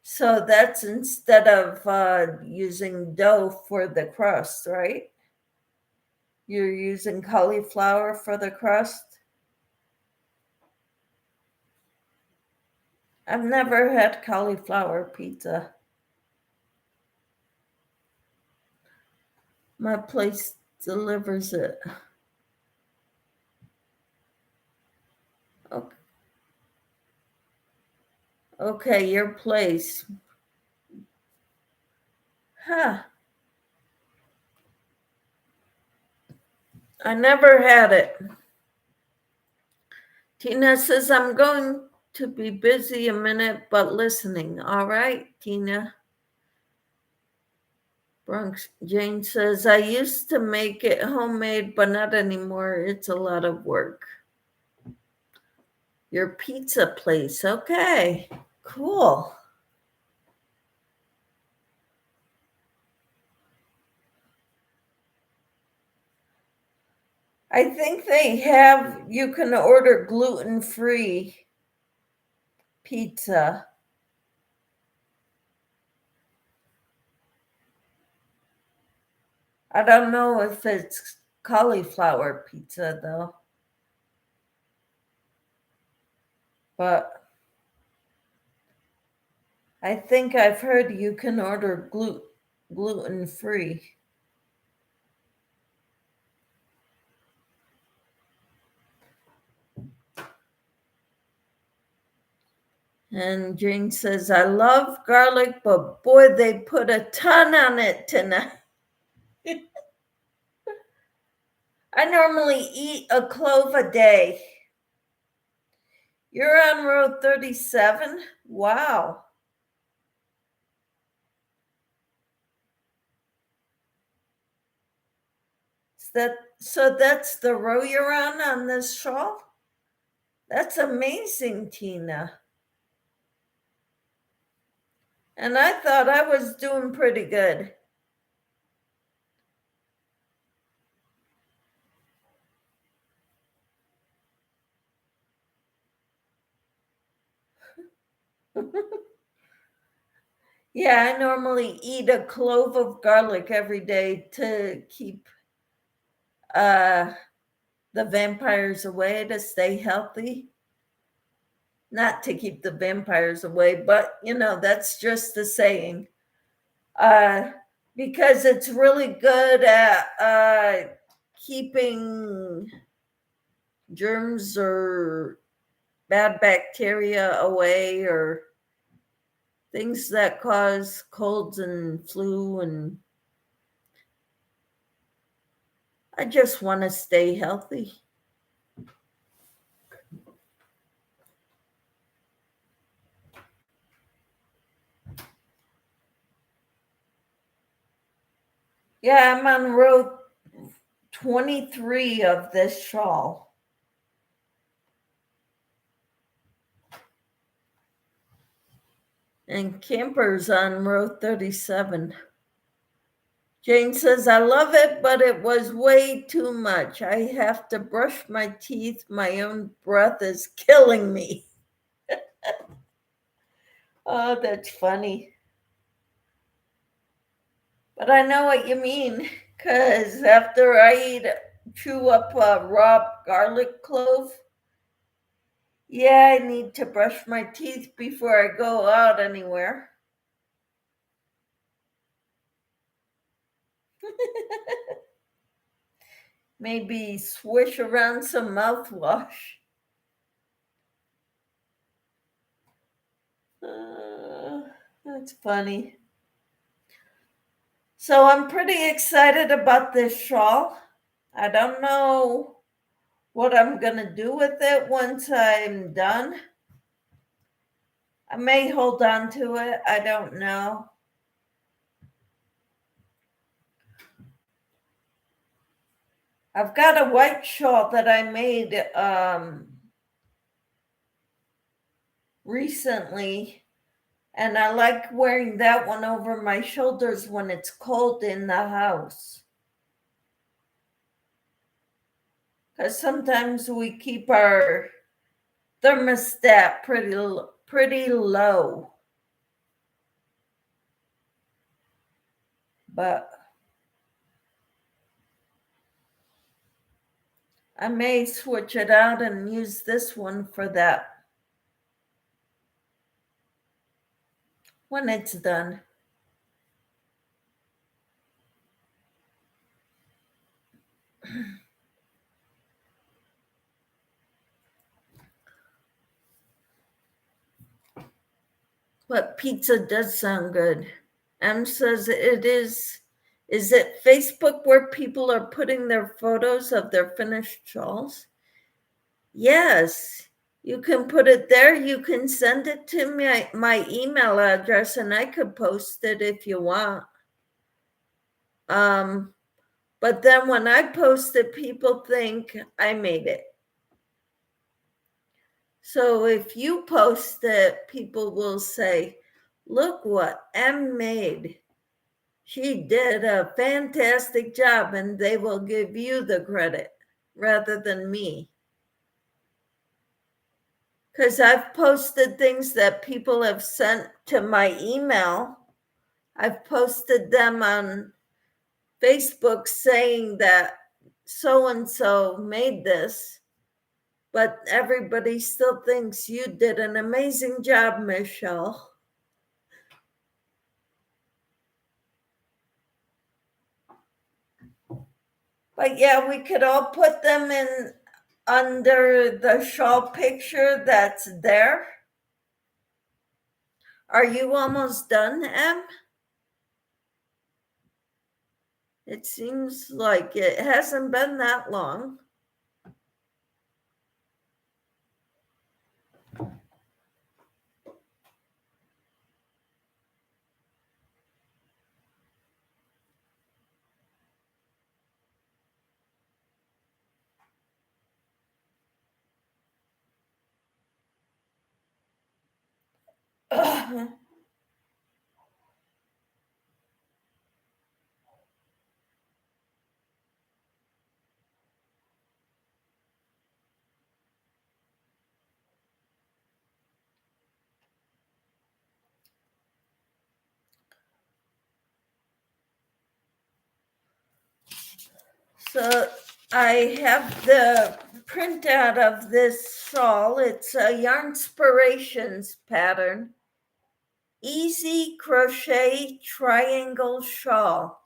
So that's instead of using dough for the crust, right? You're using cauliflower for the crust? I've never had cauliflower pizza. My place delivers it. Okay, your place. Huh. I never had it. Tina says, I'm going to be busy a minute, but listening. All right, Tina. Bronx Jane says, I used to make it homemade, but not anymore. It's a lot of work. Your pizza place. Okay, cool. I think you can order gluten-free pizza. I don't know if it's cauliflower pizza, though. But I think I've heard you can order gluten-free. And Jane says, I love garlic, but boy, they put a ton on it tonight. I normally eat a clove a day. You're on row 37? Wow. So that's the row you're on this shawl? That's amazing, Tina. And I thought I was doing pretty good. Yeah, I normally eat a clove of garlic every day to keep the vampires away, to stay healthy. Not to keep the vampires away, but that's just the saying. Because it's really good at keeping germs or bad bacteria away, or things that cause colds and flu, and I just want to stay healthy. Yeah, I'm on row 23 of this shawl. And Camper's on row 37. Jane says, I love it, but it was way too much. I have to brush my teeth. My own breath is killing me. Oh, that's funny. But I know what you mean, because after I chew up a raw garlic clove, yeah, I need to brush my teeth before I go out anywhere. Maybe swish around some mouthwash. That's funny. So I'm pretty excited about this shawl. I don't know what I'm going to do with it once I'm done. I may hold on to it. I don't know. I've got a white shawl that I made recently, and I like wearing that one over my shoulders when it's cold in the house. Because sometimes we keep our thermostat pretty low. But I may switch it out and use this one for that when it's done. But pizza does sound good. M says it is. Is it Facebook where people are putting their photos of their finished shawls? Yes, you can put it there. You can send it to my email address and I could post it if you want. But then when I post it, people think I made it. So if you post it, people will say, look what M made. She did a fantastic job, and they will give you the credit rather than me. Because I've posted things that people have sent to my email. I've posted them on Facebook saying that so and so made this, but everybody still thinks you did an amazing job, Michelle. But yeah, we could all put them in under the shawl picture that's there. Are you almost done, Em? It seems like it hasn't been that long. So I have the printout of this shawl. It's a Yarnspirations pattern. Easy crochet triangle shawl.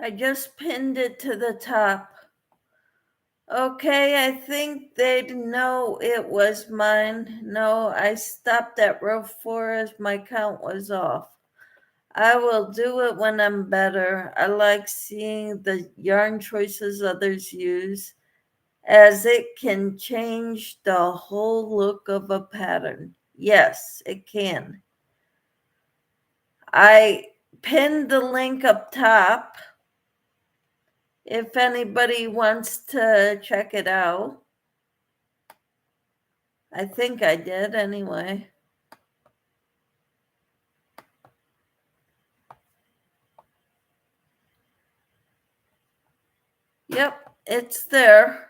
I just pinned it to the top. Okay, I think they'd know it was mine. No, I stopped at row 4 as my count was off. I will do it when I'm better. I like seeing the yarn choices others use, as it can change the whole look of a pattern. Yes, it can. I pinned the link up top if anybody wants to check it out. I think I did anyway. Yep, it's there.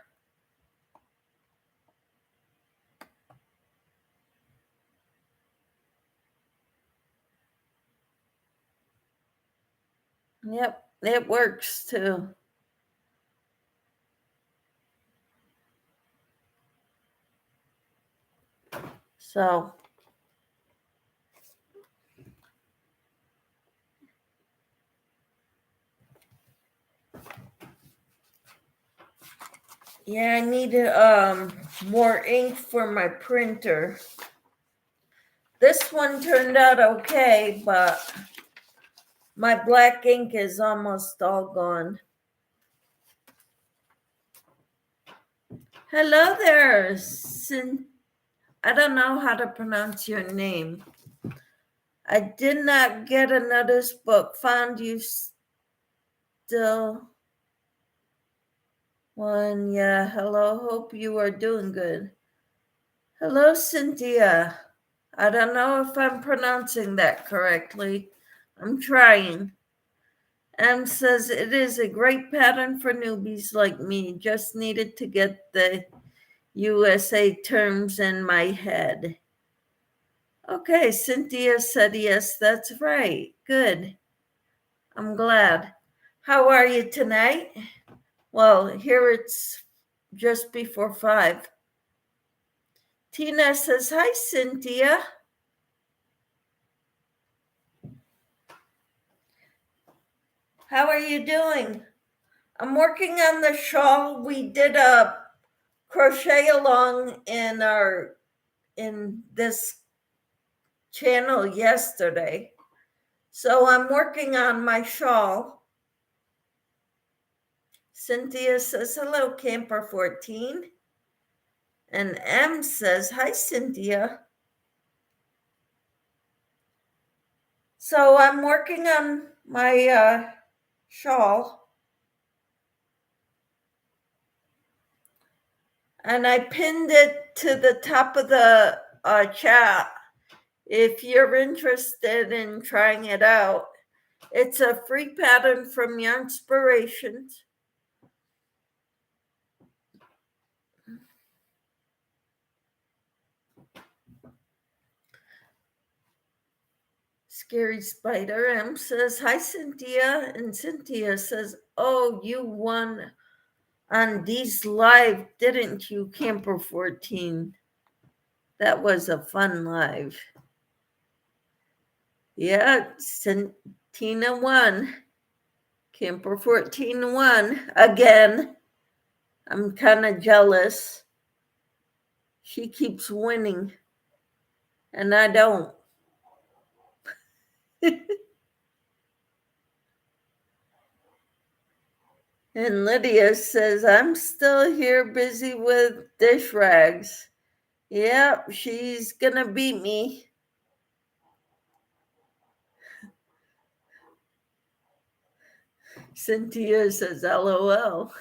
Yep, it works too. So, yeah, I need more ink for my printer. This one turned out okay, but my black ink is almost all gone. Hello there, I don't know how to pronounce your name. I did not get a notice, but found you still one. Yeah, hello, hope you are doing good. Hello, Cynthia. I don't know if I'm pronouncing that correctly. I'm trying. M says it is a great pattern for newbies like me. Just needed to get the USA terms in my head. Okay, Cynthia said yes, that's right. Good. I'm glad. How are you tonight? Well, here it's just before 5. Tina says, hi, Cynthia. How are you doing? I'm working on the shawl. We did a crochet along in this channel yesterday. So I'm working on my shawl. Cynthia says, hello, Camper 14. And M says, hi, Cynthia. So I'm working on my shawl. And I pinned it to the top of the chat if you're interested in trying it out. It's a free pattern from Yarnspirations. Scary Spider M says, hi, Cynthia. And Cynthia says, oh, you won on Dee's Live, didn't you, Camper 14? That was a fun live. Yeah, Tina won. Camper 14 won again. I'm kind of jealous. She keeps winning, and I don't. And Lydia says, I'm still here busy with dish rags. Yep, she's gonna beat me. Cynthia says, LOL.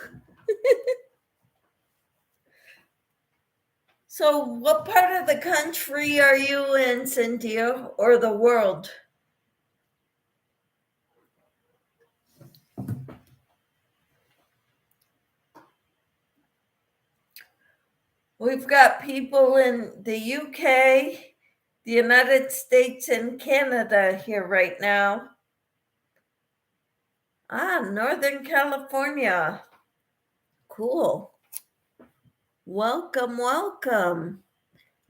So, what part of the country are you in, Cynthia, or the world? We've got people in the UK, the United States, and Canada here right now. Northern California. Cool. Welcome, welcome.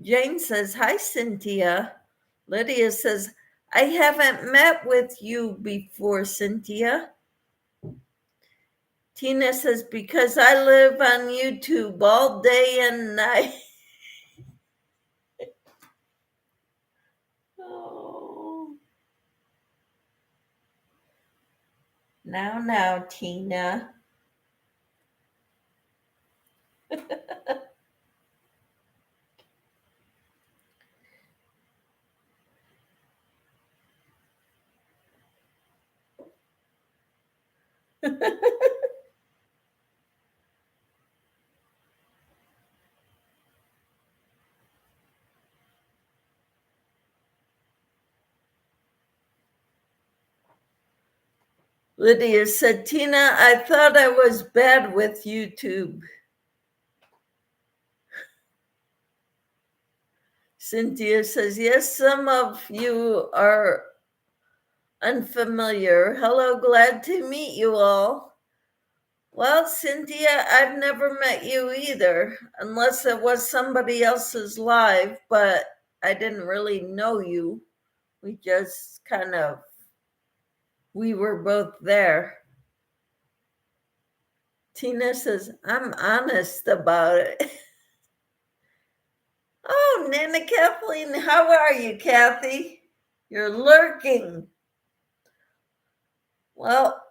Jane says, hi, Cynthia. Lydia says, I haven't met with you before, Cynthia. Tina says, because I live on YouTube all day and night. Oh. Now, Tina. Lydia said, Tina, I thought I was bad with YouTube. Cynthia says, yes, some of you are unfamiliar. Hello, glad to meet you all. Well, Cynthia, I've never met you either, unless it was somebody else's live, but I didn't really know you. We just we were both there. Tina says, I'm honest about it. Oh, Nana Kathleen, how are you, Kathy? You're lurking. Well,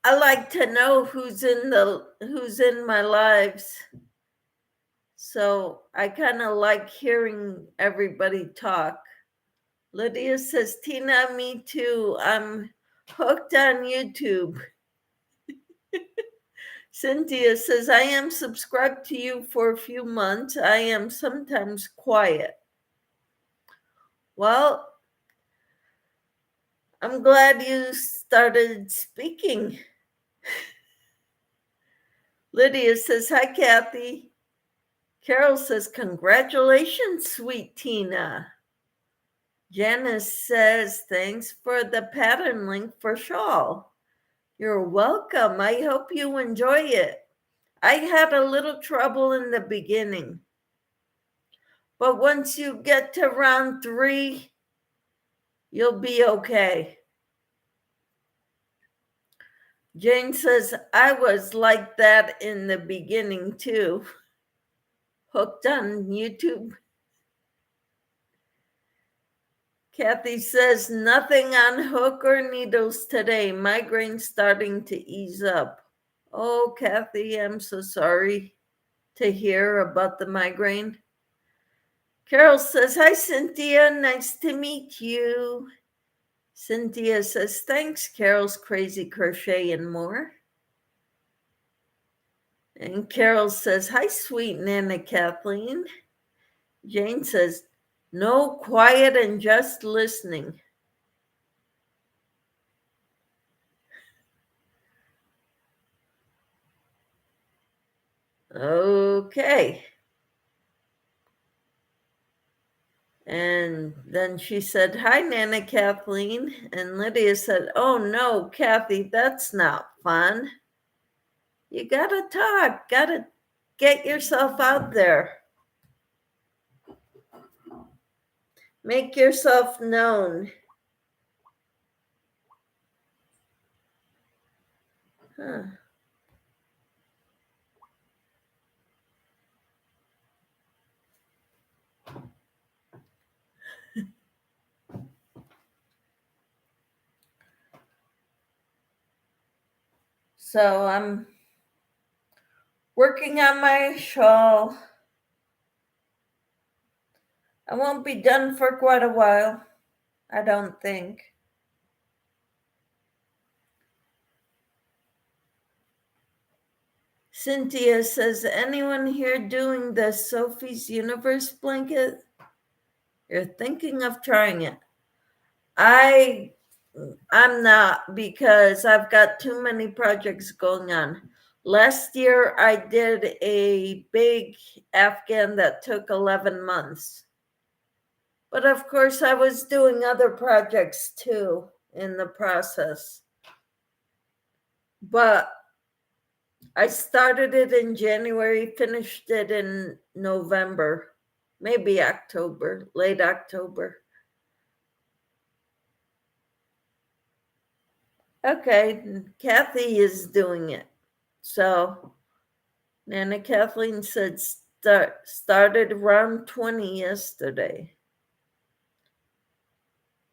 I like to know who's in my lives. So I kind of like hearing everybody talk. Lydia says, Tina, me too. I'm hooked on YouTube. Cynthia says, I am subscribed to you for a few months. I am sometimes quiet. Well, I'm glad you started speaking. Lydia says, hi, Kathy. Carol says, congratulations, sweet Tina. Janice says, thanks for the pattern link for shawl. You're welcome. I hope you enjoy it. I had a little trouble in the beginning, but once you get to round 3, you'll be okay. Jane says, I was like that in the beginning too. Hooked on YouTube. Kathy says, nothing on hook or needles today. Migraine's starting to ease up. Oh, Kathy, I'm so sorry to hear about the migraine. Carol says, hi, Cynthia. Nice to meet you. Cynthia says, thanks, Carol's Crazy Crochet and more. And Carol says, hi, sweet Nana Kathleen. Jane says, no, quiet and just listening. Okay. And then she said, hi, Nana Kathleen. And Lydia said, oh, no, Kathy, that's not fun. You gotta talk, gotta get yourself out there. Make yourself known. Huh. So I'm working on my shawl. I won't be done for quite a while, I don't think. Cynthia says, anyone here doing the Sophie's Universe blanket? You're thinking of trying it. I'm not, because I've got too many projects going on. Last year, I did a big Afghan that took 11 months. But of course, I was doing other projects too in the process. But I started it in January, finished it in November, maybe October, late October. Okay, Kathy is doing it. So Nana Kathleen said started around 20 yesterday.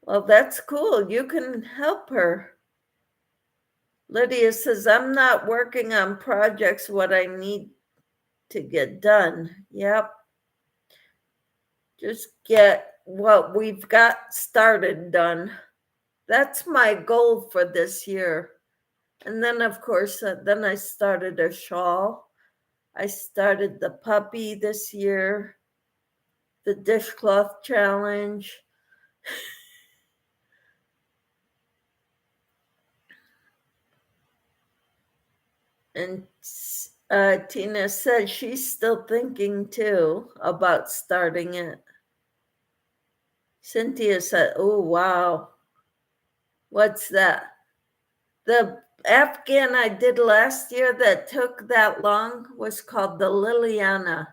Well, that's cool. You can help her. Lydia says, I'm not working on projects what I need to get done. Yep. Just get what we've got started done. That's my goal for this year. And then, of course, then I started a shawl. I started the puppy this year, the dishcloth challenge. And Tina said she's still thinking too about starting it. Cynthia said, oh, wow. What's that? The Afghan I did last year that took that long was called the Liliana.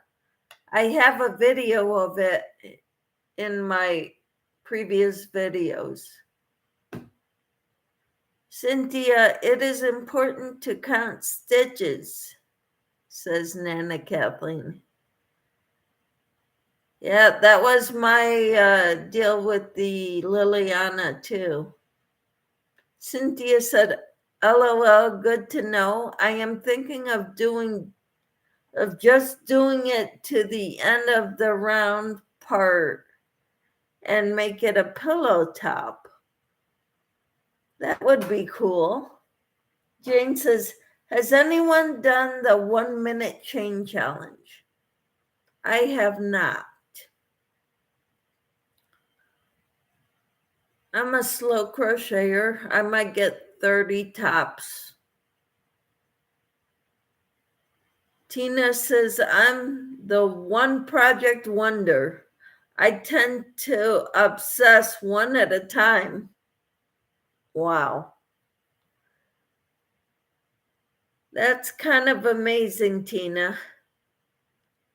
I have a video of it in my previous videos. Cynthia, it is important to count stitches, says Nana Kathleen. Yeah, that was my deal with the Liliana too. Cynthia said, LOL, good to know. I am thinking of just doing it to the end of the round part and make it a pillow top. That would be cool. Jane says, has anyone done the 1 minute chain challenge? I have not. I'm a slow crocheter. I might get 30 tops. Tina says, I'm the one project wonder. I tend to obsess one at a time. Wow. That's kind of amazing, Tina.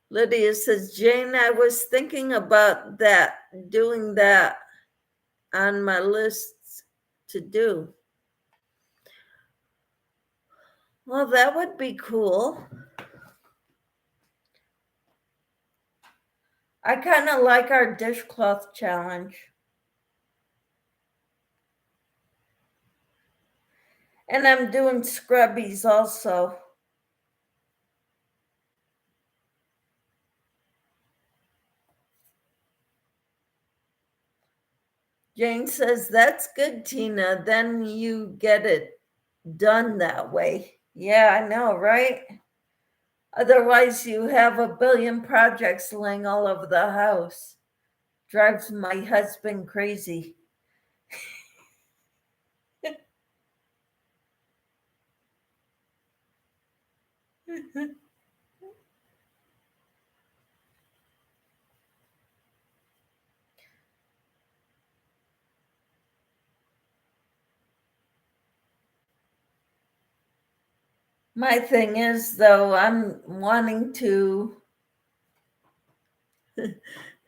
Lydia says, Jane, I was thinking about that, doing that on my list to do. Well, that would be cool. I kind of like our dishcloth challenge. And I'm doing scrubbies also. Jane says, that's good, Tina. Then you get it done that way. Yeah, I know, right? Otherwise, you have a billion projects laying all over the house. Drives my husband crazy. My thing is, though, I'm wanting to.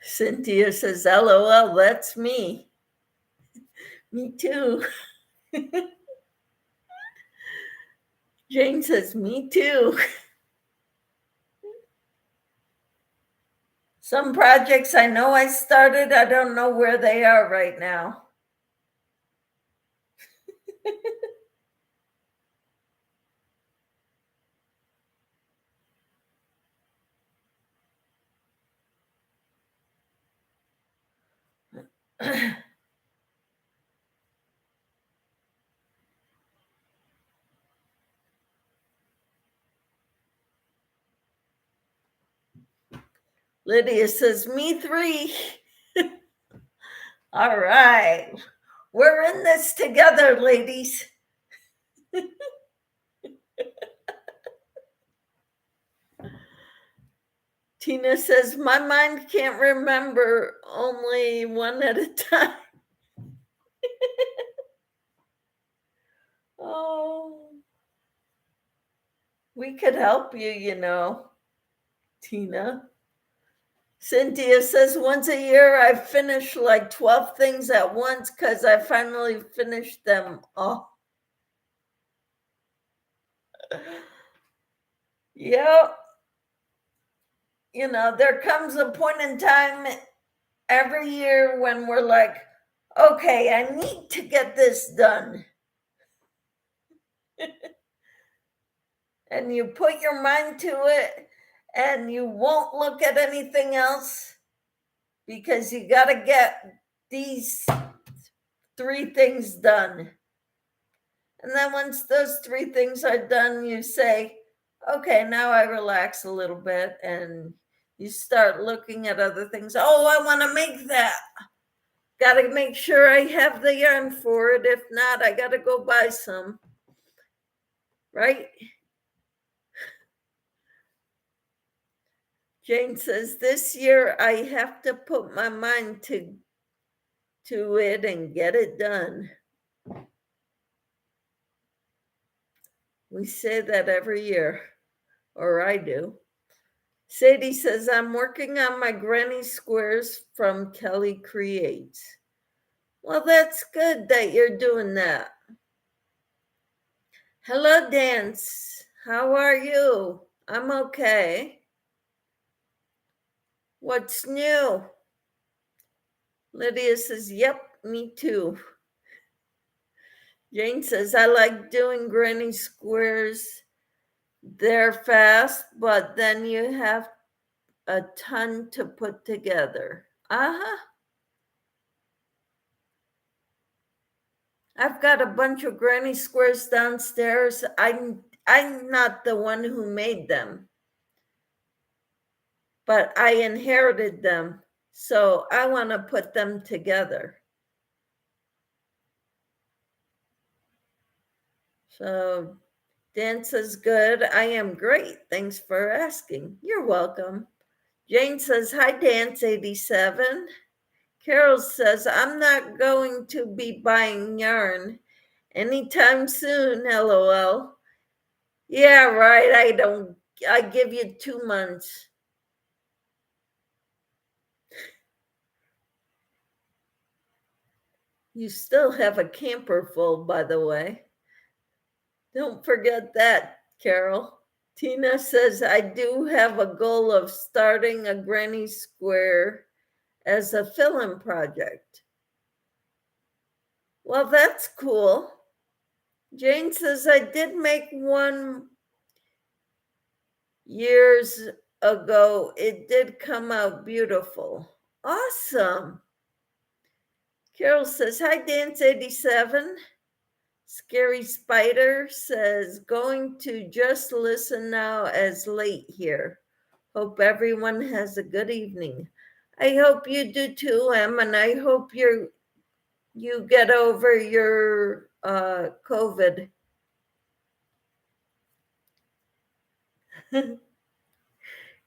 Cynthia says, LOL, that's me. Me too. Jane says, me too. Some projects I know I started, I don't know where they are right now. Lydia says, me three. All right. We're in this together, ladies. Tina says, my mind can't remember, only one at a time. Oh, we could help you, you know, Tina. Cynthia says, once a year I finish like 12 things at once because I finally finished them all. Yep. There comes a point in time every year when we're like, okay, I need to get this done. And you put your mind to it and you won't look at anything else because you got to get these 3 things done. And then once those 3 things are done, you say, okay, now I relax a little bit, and you start looking at other things. Oh, I want to make that. Got to make sure I have the yarn for it. If not, I got to go buy some. Right? Jane says, this year I have to put my mind to it and get it done. We say that every year, or I do. Sadie says, I'm working on my granny squares from Kelly Creates. Well, that's good that you're doing that. Hello, Dance. How are you? I'm okay. What's new? Lydia says, yep, me too. Jane says, I like doing granny squares. They're fast, but then you have a ton to put together. Uh-huh. I've got a bunch of granny squares downstairs. I'm not the one who made them, but I inherited them. So I want to put them together. So Dance is good. I am great. Thanks for asking. You're welcome. Jane says, hi, Dance 87. Carol says, I'm not going to be buying yarn anytime soon, LOL. Yeah, right. I give you 2 months. You still have a camper full, by the way. Don't forget that, Carol. Tina says, I do have a goal of starting a granny square as a fill-in project. Well, that's cool. Jane says, I did make one years ago. It did come out beautiful. Awesome. Carol says, hi, Dance 87. Scary Spider says, going to just listen now as late here. Hope everyone has a good evening. I hope you do too, Em, and I hope you get over your COVID.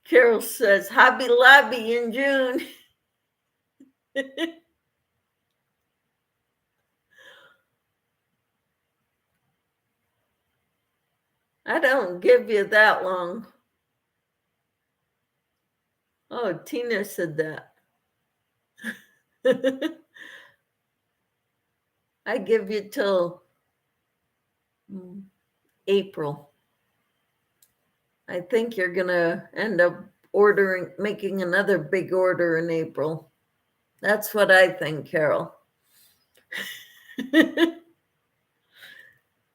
Carol says, Hobby Lobby in June. I don't give you that long. Oh, Tina said that. I give you till April. I think you're gonna end up making another big order in April. That's what I think, Carol.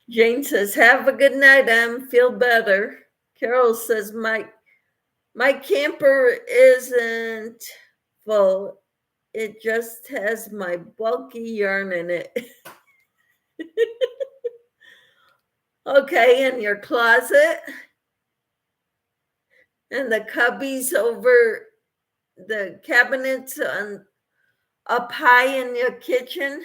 Jane says, have a good night, Em. Feel better. Carol says, my camper isn't full. It just has my bulky yarn in it. Okay, in your closet and the cubbies over the cabinets up high in your kitchen.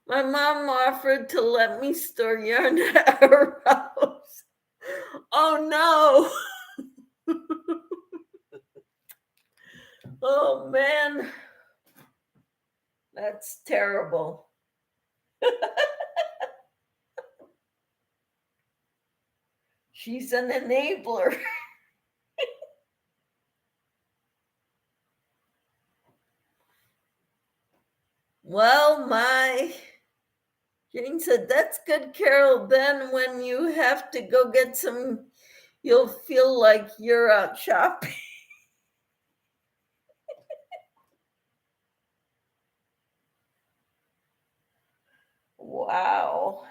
My mom offered to let me store yarn at her house. Oh no. Oh man. That's terrible. She's an enabler. Well, my Jane said, that's good, Carol. Then when you have to go get some, you'll feel like you're out shopping. Wow.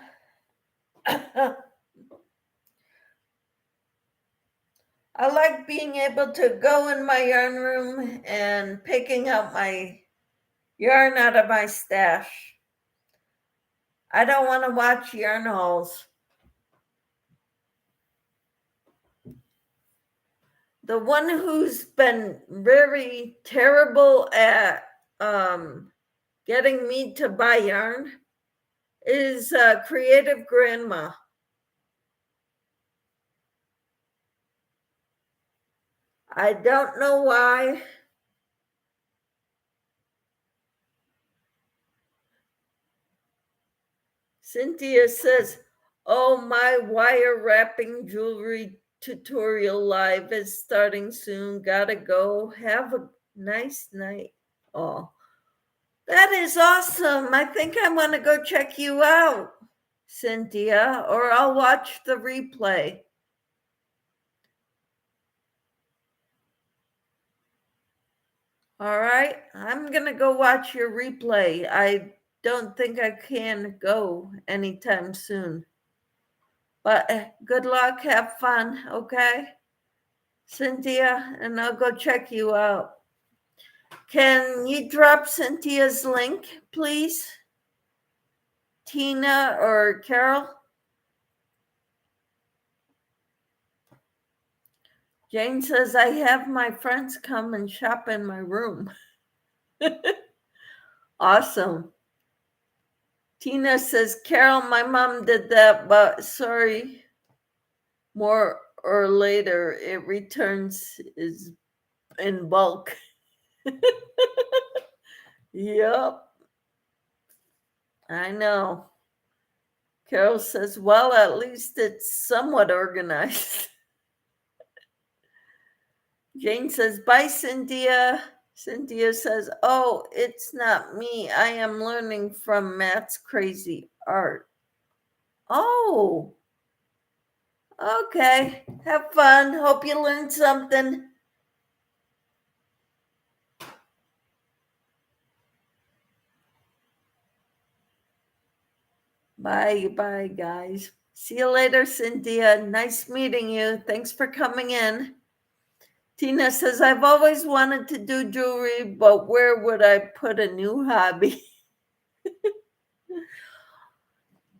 I like being able to go in my yarn room and picking out my yarn out of my stash. I don't want to watch yarn hauls. The one who's been very terrible at getting me to buy yarn is Creative Grandma. I don't know why. Cynthia says, oh, my wire wrapping jewelry tutorial live is starting soon. Gotta go. Have a nice night. Oh, that is awesome. I think I want to go check you out, Cynthia, or I'll watch the replay. All right, I'm going to go watch your replay. I don't think I can go anytime soon. But good luck, have fun, okay? Cynthia, and I'll go check you out. Can you drop Cynthia's link, please? Tina or Carol? Jane says, I have my friends come and shop in my room. Awesome. Tina says, Carol, my mom did that, but sorry. More or later, it returns is in bulk. Yep. I know. Carol says, well, at least it's somewhat organized. Jane says, bye, Cynthia. Cynthia says, oh, it's not me. I am learning from Matt's crazy art. Oh, okay. Have fun. Hope you learned something. Bye, guys. See you later, Cynthia. Nice meeting you. Thanks for coming in. Tina says, I've always wanted to do jewelry, but where would I put a new hobby?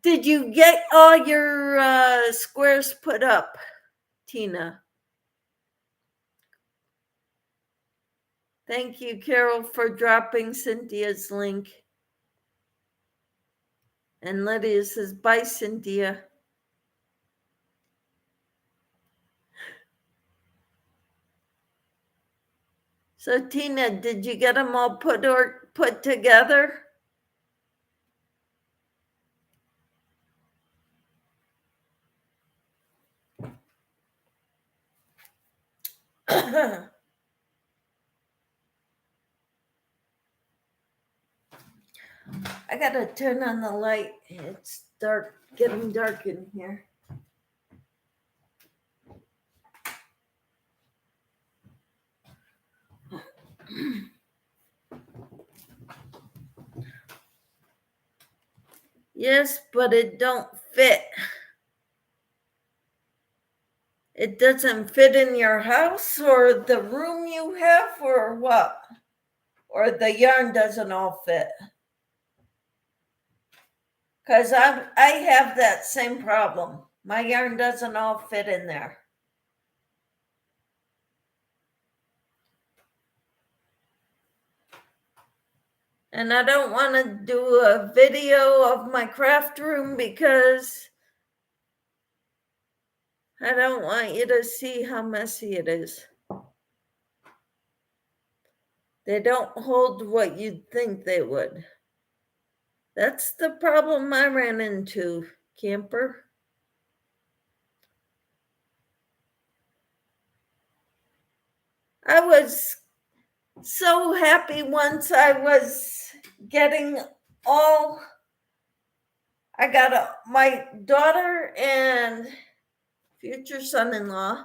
Did you get all your squares put up, Tina? Thank you, Carol, for dropping Cynthia's link. And Lydia says, bye, Cynthia. So, Tina, did you get them all put together? I gotta turn on the light. It's dark, getting dark in here. Yes, but it don't fit. It doesn't fit in your house or the room you have or what? Or the yarn doesn't all fit? Because I have that same problem. My yarn doesn't all fit in there. And I don't want to do a video of my craft room because I don't want you to see how messy it is. They don't hold what you'd think they would. That's the problem I ran into, camper. I was so happy once I was getting all I got my daughter and future son-in-law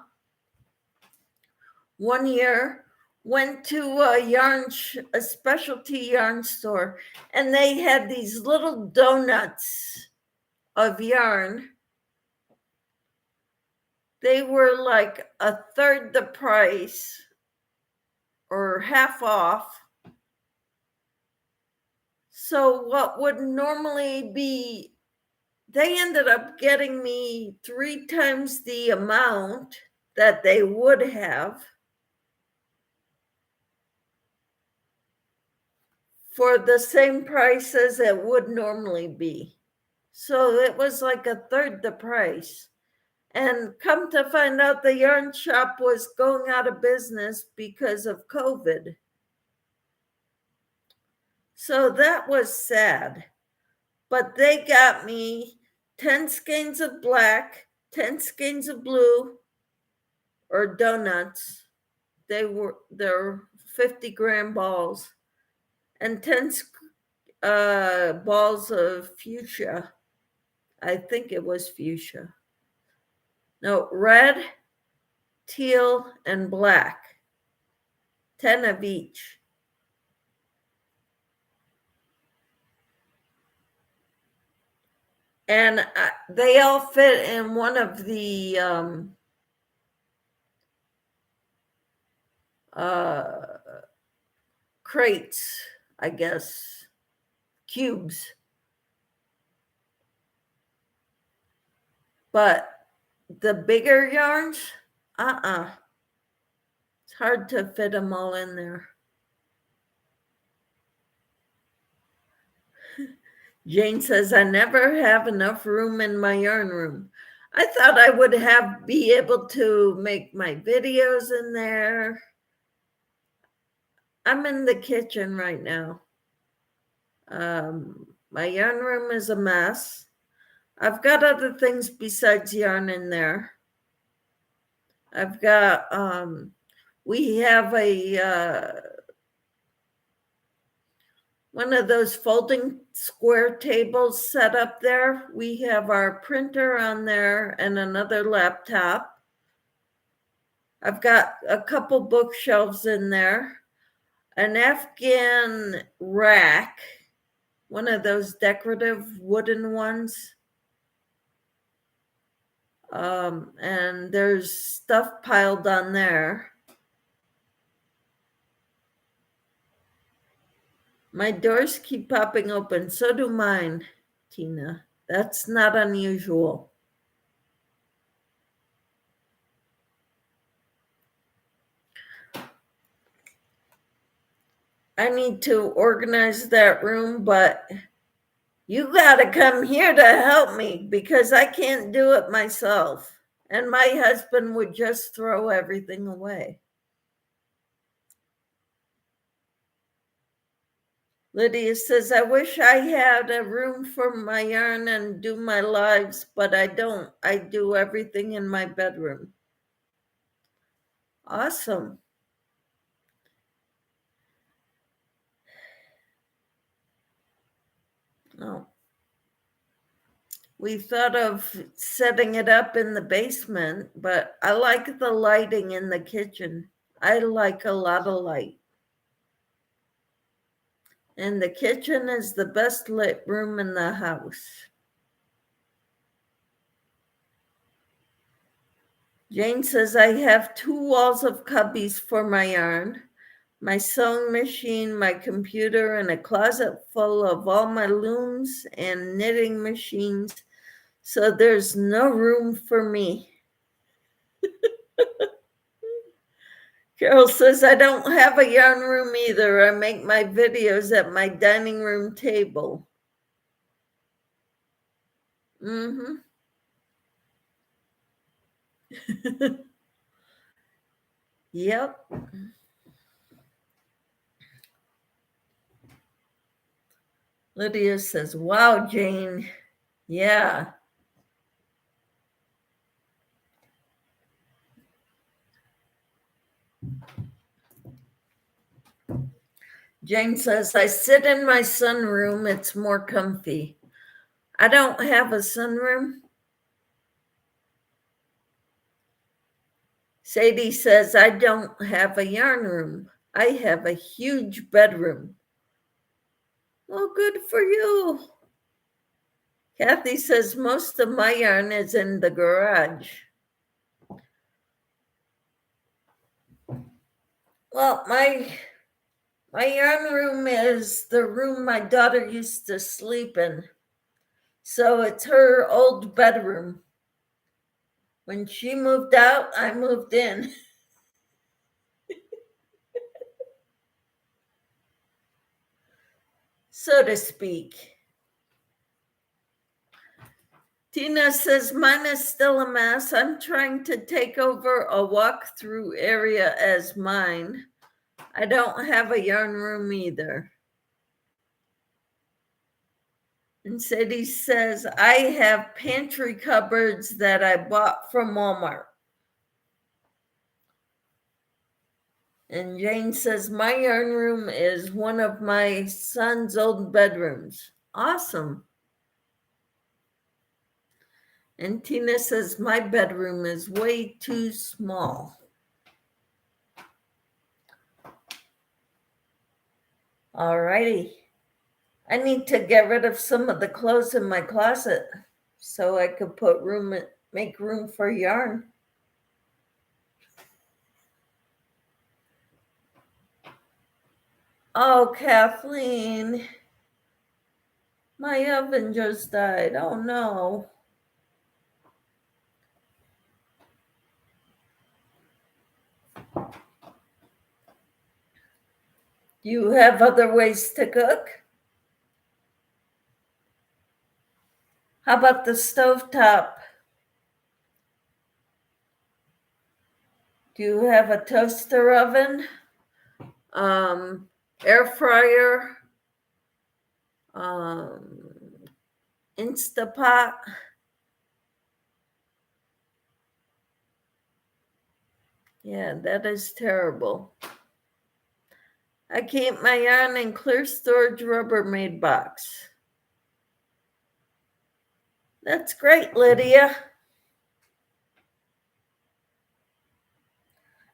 1 year went to a specialty yarn store, and they had these little donuts of yarn. They were like a third the price or half off. So what would normally be, they ended up getting me 3 times the amount that they would have for the same price as it would normally be. So it was like a third the price. And come to find out, the yarn shop was going out of business because of COVID. So that was sad. But they got me 10 skeins of black, 10 skeins of blue, or donuts. They're 50-gram balls, and 10 balls of fuchsia. I think it was fuchsia. No, red, teal, and black. 10 of each. And they all fit in one of the crates, I guess, cubes. But the bigger yarns, it's hard to fit them all in there. Jane says, I never have enough room in my yarn room. I thought I would be able to make my videos in there. I'm in the kitchen right now. My yarn room is a mess. I've got other things besides yarn in there. I've got, we have one of those folding square tables set up there. We have our printer on there and another laptop. I've got a couple bookshelves in there, an Afghan rack, one of those decorative wooden ones. And there's stuff piled on there. My doors keep popping open. So do mine, Tina. That's not unusual. I need to organize that room, but you got to come here to help me because I can't do it myself. And my husband would just throw everything away. Lydia says, I wish I had a room for my yarn and do my lives, but I don't. I do everything in my bedroom. Awesome. Oh. We thought of setting it up in the basement, but I like the lighting in the kitchen. I like a lot of light. And the kitchen is the best lit room in the house. Jane says, I have 2 walls of cubbies for my yarn, my sewing machine, my computer, and a closet full of all my looms and knitting machines. So there's no room for me. Carol says, I don't have a yarn room either. I make my videos at my dining room table. Mm-hmm. Yep. Lydia says, wow, Jane. Yeah. Jane says, I sit in my sunroom. It's more comfy. I don't have a sunroom. Sadie says, I don't have a yarn room. I have a huge bedroom. Well, good for you. Kathy says, most of my yarn is in the garage. Well, my yarn room is the room my daughter used to sleep in. So it's her old bedroom. When she moved out, I moved in. So to speak. Tina says, mine is still a mess. I'm trying to take over a walk-through area as mine. I don't have a yarn room either. And Sadie says, I have pantry cupboards that I bought from Walmart. And Jane says, my yarn room is one of my son's old bedrooms. Awesome. And Tina says, my bedroom is way too small. All righty. I need to get rid of some of the clothes in my closet so I could make room for yarn. Oh, Kathleen, my oven just died. Oh, no. Do you have other ways to cook? How about the stovetop? Do you have a toaster oven? Air fryer? Instapot? Yeah, that is terrible. I keep my yarn in clear storage Rubbermaid box. That's great, Lydia.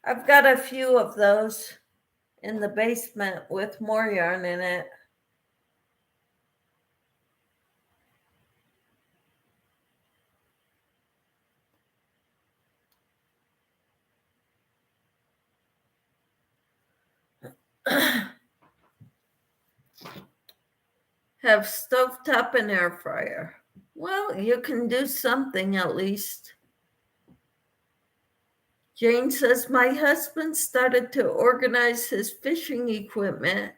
I've got a few of those in the basement with more yarn in it. Have stovetop and air fryer. Well, you can do something at least. Jane says, my husband started to organize his fishing equipment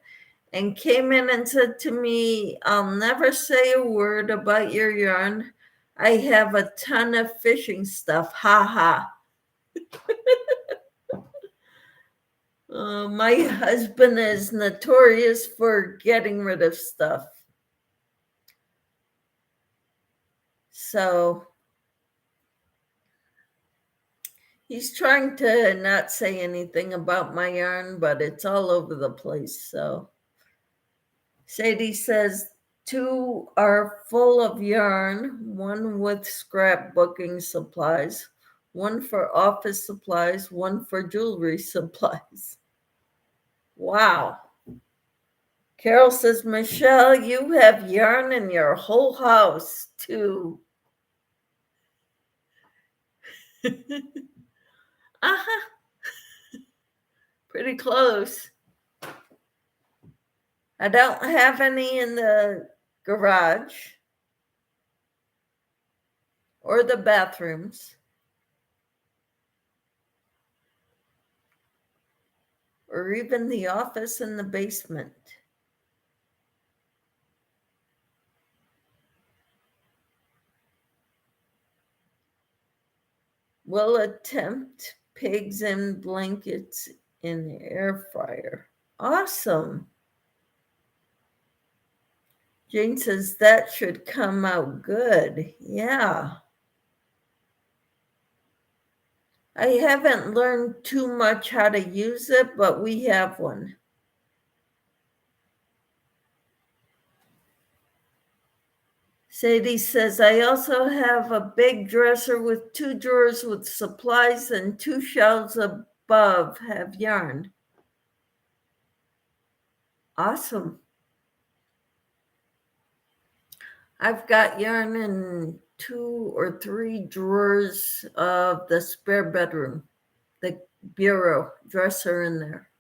and came in and said to me, I'll never say a word about your yarn. I have a ton of fishing stuff. Ha ha. My husband is notorious for getting rid of stuff. So he's trying to not say anything about my yarn, but it's all over the place. So Sadie says, 2 are full of yarn, 1 with scrapbooking supplies, 1 for office supplies, 1 for jewelry supplies. Wow. Carol says, Michelle, you have yarn in your whole house too. Uh-huh. Pretty close. I don't have any in the garage or the bathrooms or even the office in the basement. We'll attempt pigs and blankets in the air fryer. Awesome. Jane says that should come out good. Yeah. I haven't learned too much how to use it, but we have one. Sadie says, I also have a big dresser with 2 drawers with supplies and 2 shelves above have yarn. Awesome. I've got yarn in 2 or 3 drawers of the spare bedroom, the bureau dresser in there.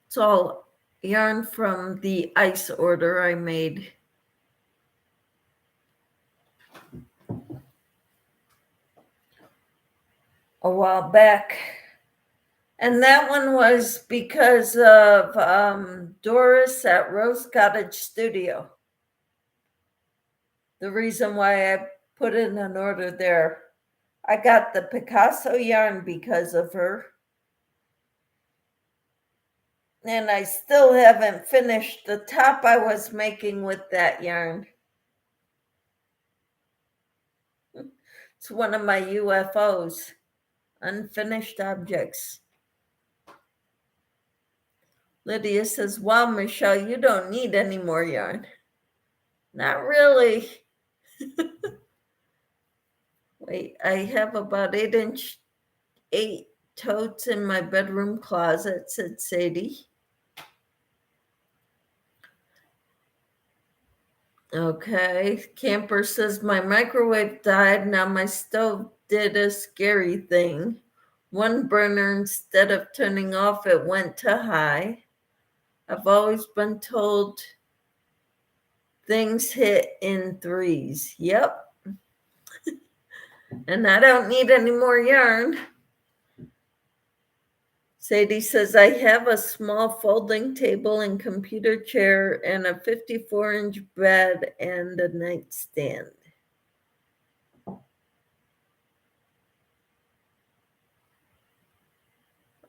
It's all yarn from the ice order I made. A while back. And that one was because of Doris at Rose Cottage Studio. The reason why I put in an order there. I got the Picasso yarn because of her. And I still haven't finished the top I was making with that yarn. It's one of my UFOs, unfinished objects. Lydia says, wow, Michelle, you don't need any more yarn. Not really. Wait, I have about 8 totes in my bedroom closet, said Sadie. Okay, Camper says, my microwave died. Now my stove did a scary thing. One burner, instead of turning off, it went to high. I've always been told things hit in threes. Yep. And I don't need any more yarn. Sadie says, I have a small folding table and computer chair and a 54-inch bed and a nightstand.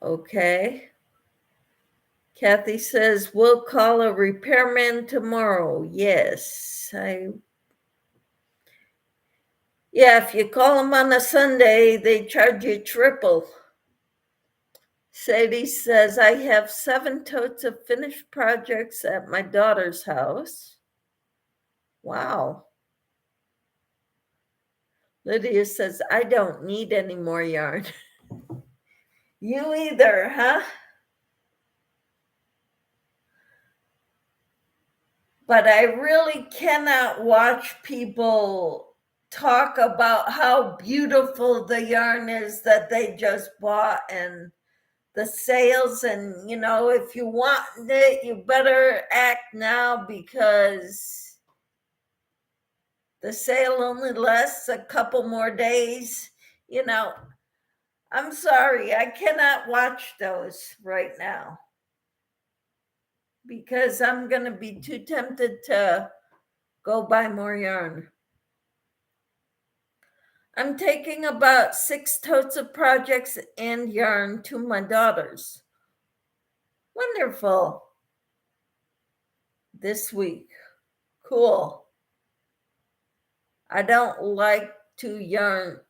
Okay. Kathy says, we'll call a repairman tomorrow. Yes. Yeah, if you call them on a Sunday, they charge you triple. Sadie says, I have 7 totes of finished projects at my daughter's house. Wow. Lydia says, I don't need any more yarn. You either, huh? But I really cannot watch people talk about how beautiful the yarn is that they just bought and the sales. And, if you want it, you better act now because the sale only lasts a couple more days. I'm sorry, I cannot watch those right now because I'm going to be too tempted to go buy more yarn. I'm taking about 6 totes of projects and yarn to my daughters. Wonderful. This week. Cool. I don't like to yarn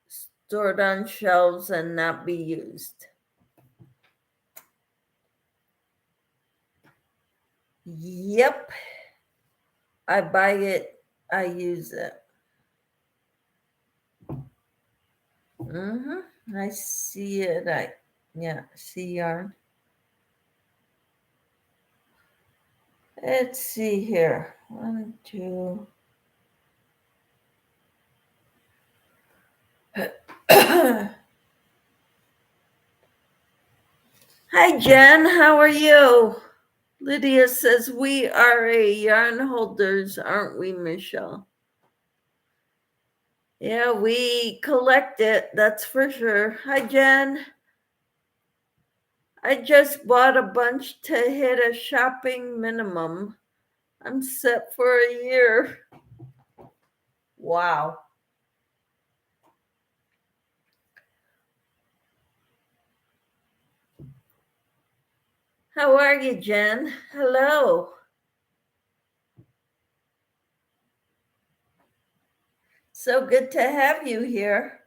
stored on shelves and not be used. Yep. I buy it, I use it. I see it. See yarn. Let's see here. 1, 2. Hi, Jen. How are you? Lydia says, we are yarn holders, aren't we, Michelle? Yeah, we collect it, that's for sure. Hi, Jen. I just bought a bunch to hit a shopping minimum. I'm set for a year. Wow. How are you, Jen? Hello. So good to have you here.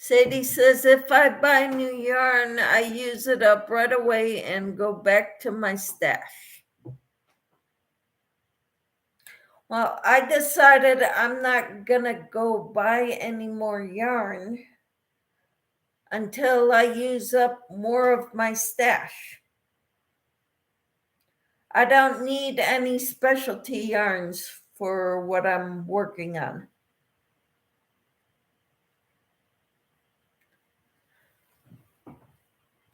Sadie says, if I buy new yarn, I use it up right away and go back to my stash. Well, I decided I'm not gonna go buy any more yarn until I use up more of my stash. I don't need any specialty yarns for what I'm working on.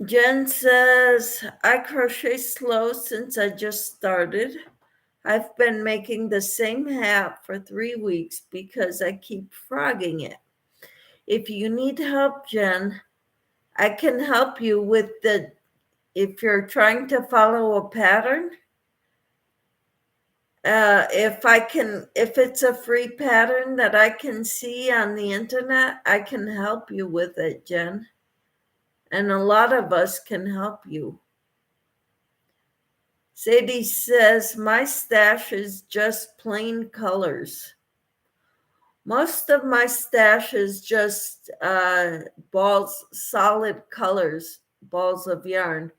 Jen says, I crochet slow since I just started. I've been making the same hat for 3 weeks because I keep frogging it. If you need help, Jen, I can help you with if you're trying to follow a pattern. If it's a free pattern that I can see on the internet, I can help you with it, Jen. And a lot of us can help you. Sadie says, my stash is just plain colors. Most of my stash is just balls, solid colors, balls of yarn.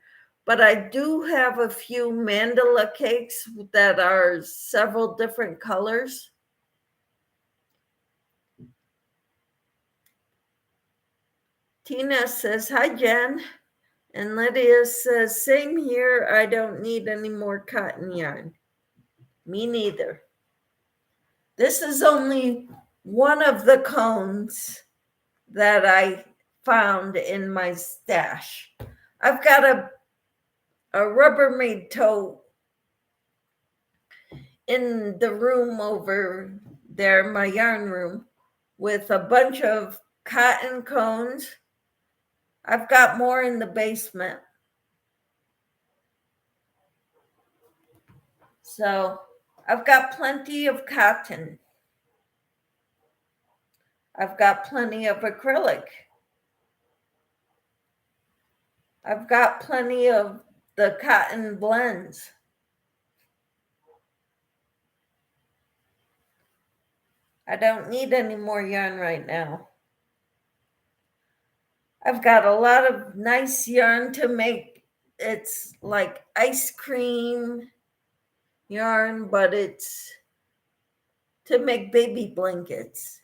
But I do have a few mandala cakes that are several different colors. Tina says, hi, Jen. And Lydia says, same here. I don't need any more cotton yarn. Me neither. This is only one of the cones that I found in my stash. I've got a Rubbermaid tote in the room over there, my yarn room, with a bunch of cotton cones. I've got more in the basement. So I've got plenty of cotton. I've got plenty of acrylic. I've got plenty of the cotton blends. I don't need any more yarn right now. I've got a lot of nice yarn to make. It's like ice cream yarn, but it's to make baby blankets.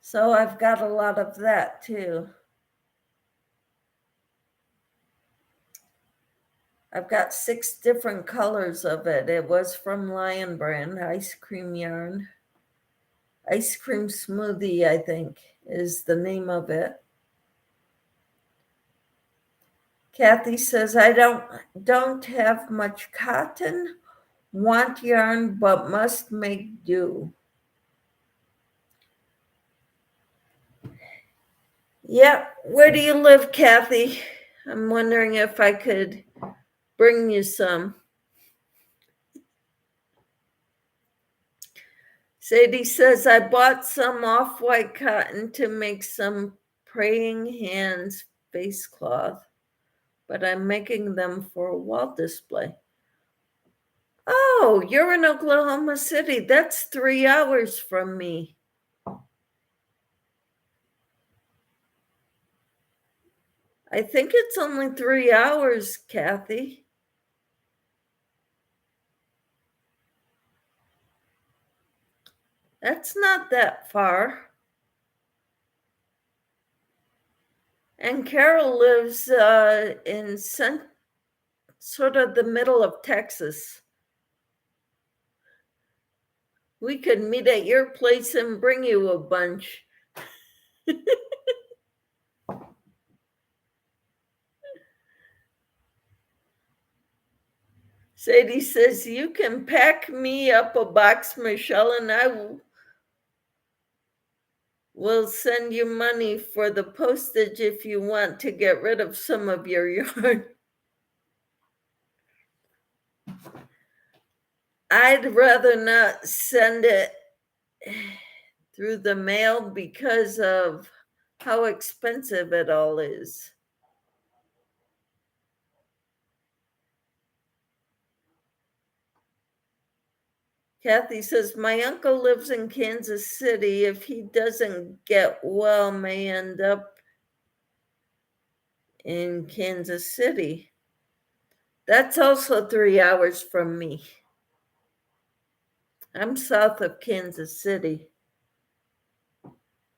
So I've got a lot of that too. I've got 6 different colors of it. It was from Lion Brand, ice cream yarn. Ice cream smoothie, I think, is the name of it. Kathy says, I don't have much cotton, want yarn, but must make do. Yeah, where do you live, Kathy? I'm wondering if I could bring you some. Sadie says, I bought some off-white cotton to make some praying hands face cloth, but I'm making them for a wall display. Oh, you're in Oklahoma City. That's 3 hours from me. I think it's only 3 hours, Kathy. That's not that far. And Carol lives in sort of the middle of Texas. We could meet at your place and bring you a bunch. Sadie says, you can pack me up a box, Michelle, and I will send you money for the postage if you want to get rid of some of your yarn. I'd rather not send it through the mail because of how expensive it all is. Kathy says, my uncle lives in Kansas City. If he doesn't get well, may end up in Kansas City. That's also 3 hours from me. I'm south of Kansas City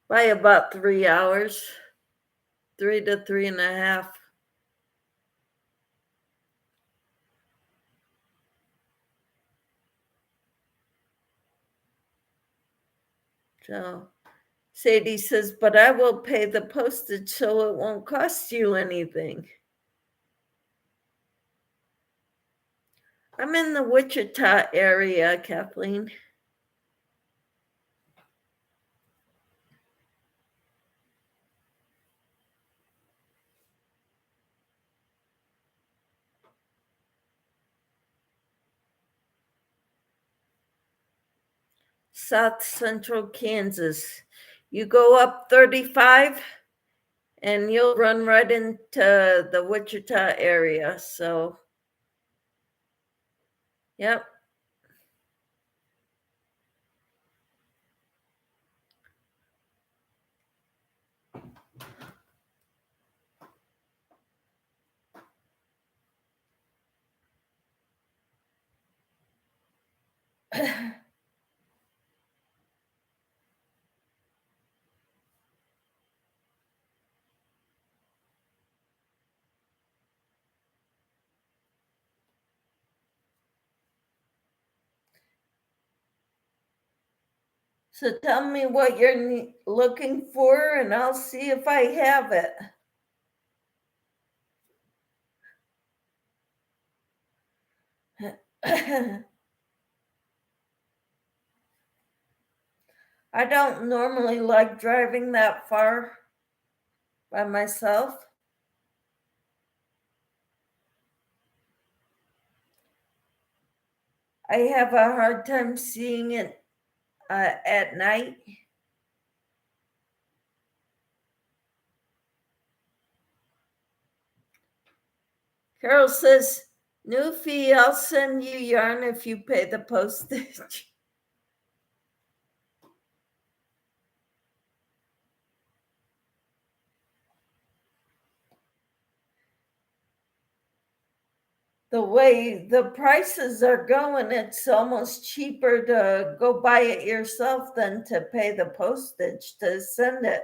by about 3 hours, 3 to 3.5. So Sadie says, but I will pay the postage so it won't cost you anything. I'm in the Wichita area, Kathleen. South Central Kansas. You go up 35 and you'll run right into the Wichita area. So, yep. So tell me what you're looking for and I'll see if I have it. I don't normally like driving that far by myself. I have a hard time seeing it at night. Carol says, new fee, I'll send you yarn if you pay the postage. The way the prices are going, it's almost cheaper to go buy it yourself than to pay the postage to send it.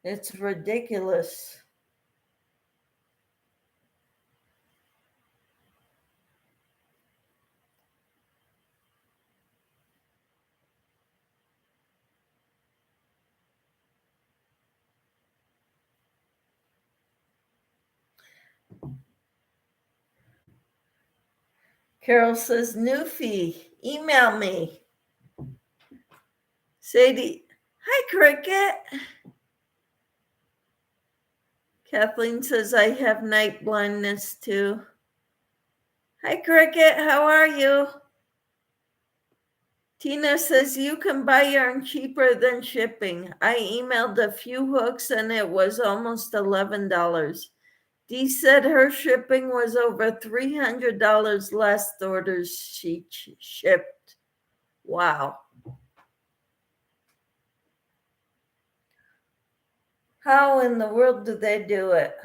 It's ridiculous. Carol says, new fee, email me. Sadie, hi, Cricket. Kathleen says, I have night blindness too. Hi, Cricket, how are you? Tina says, you can buy yarn cheaper than shipping. I emailed a few hooks and it was almost $11. Dee said her shipping was over $300 last orders she shipped. Wow. How in the world do they do it?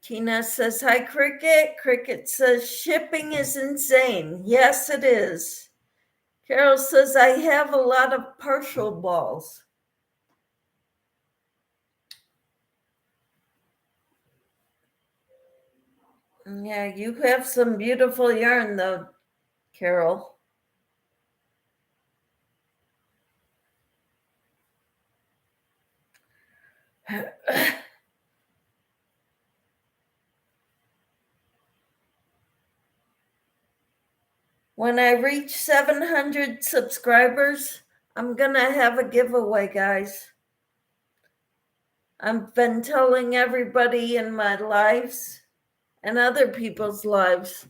Tina says, hi, Cricket. Cricket says, shipping is insane. Yes, it is. Carol says, I have a lot of partial balls. Yeah, you have some beautiful yarn, though, Carol. When I reach 700 subscribers, I'm going to have a giveaway, guys. I've been telling everybody in my lives and other people's lives.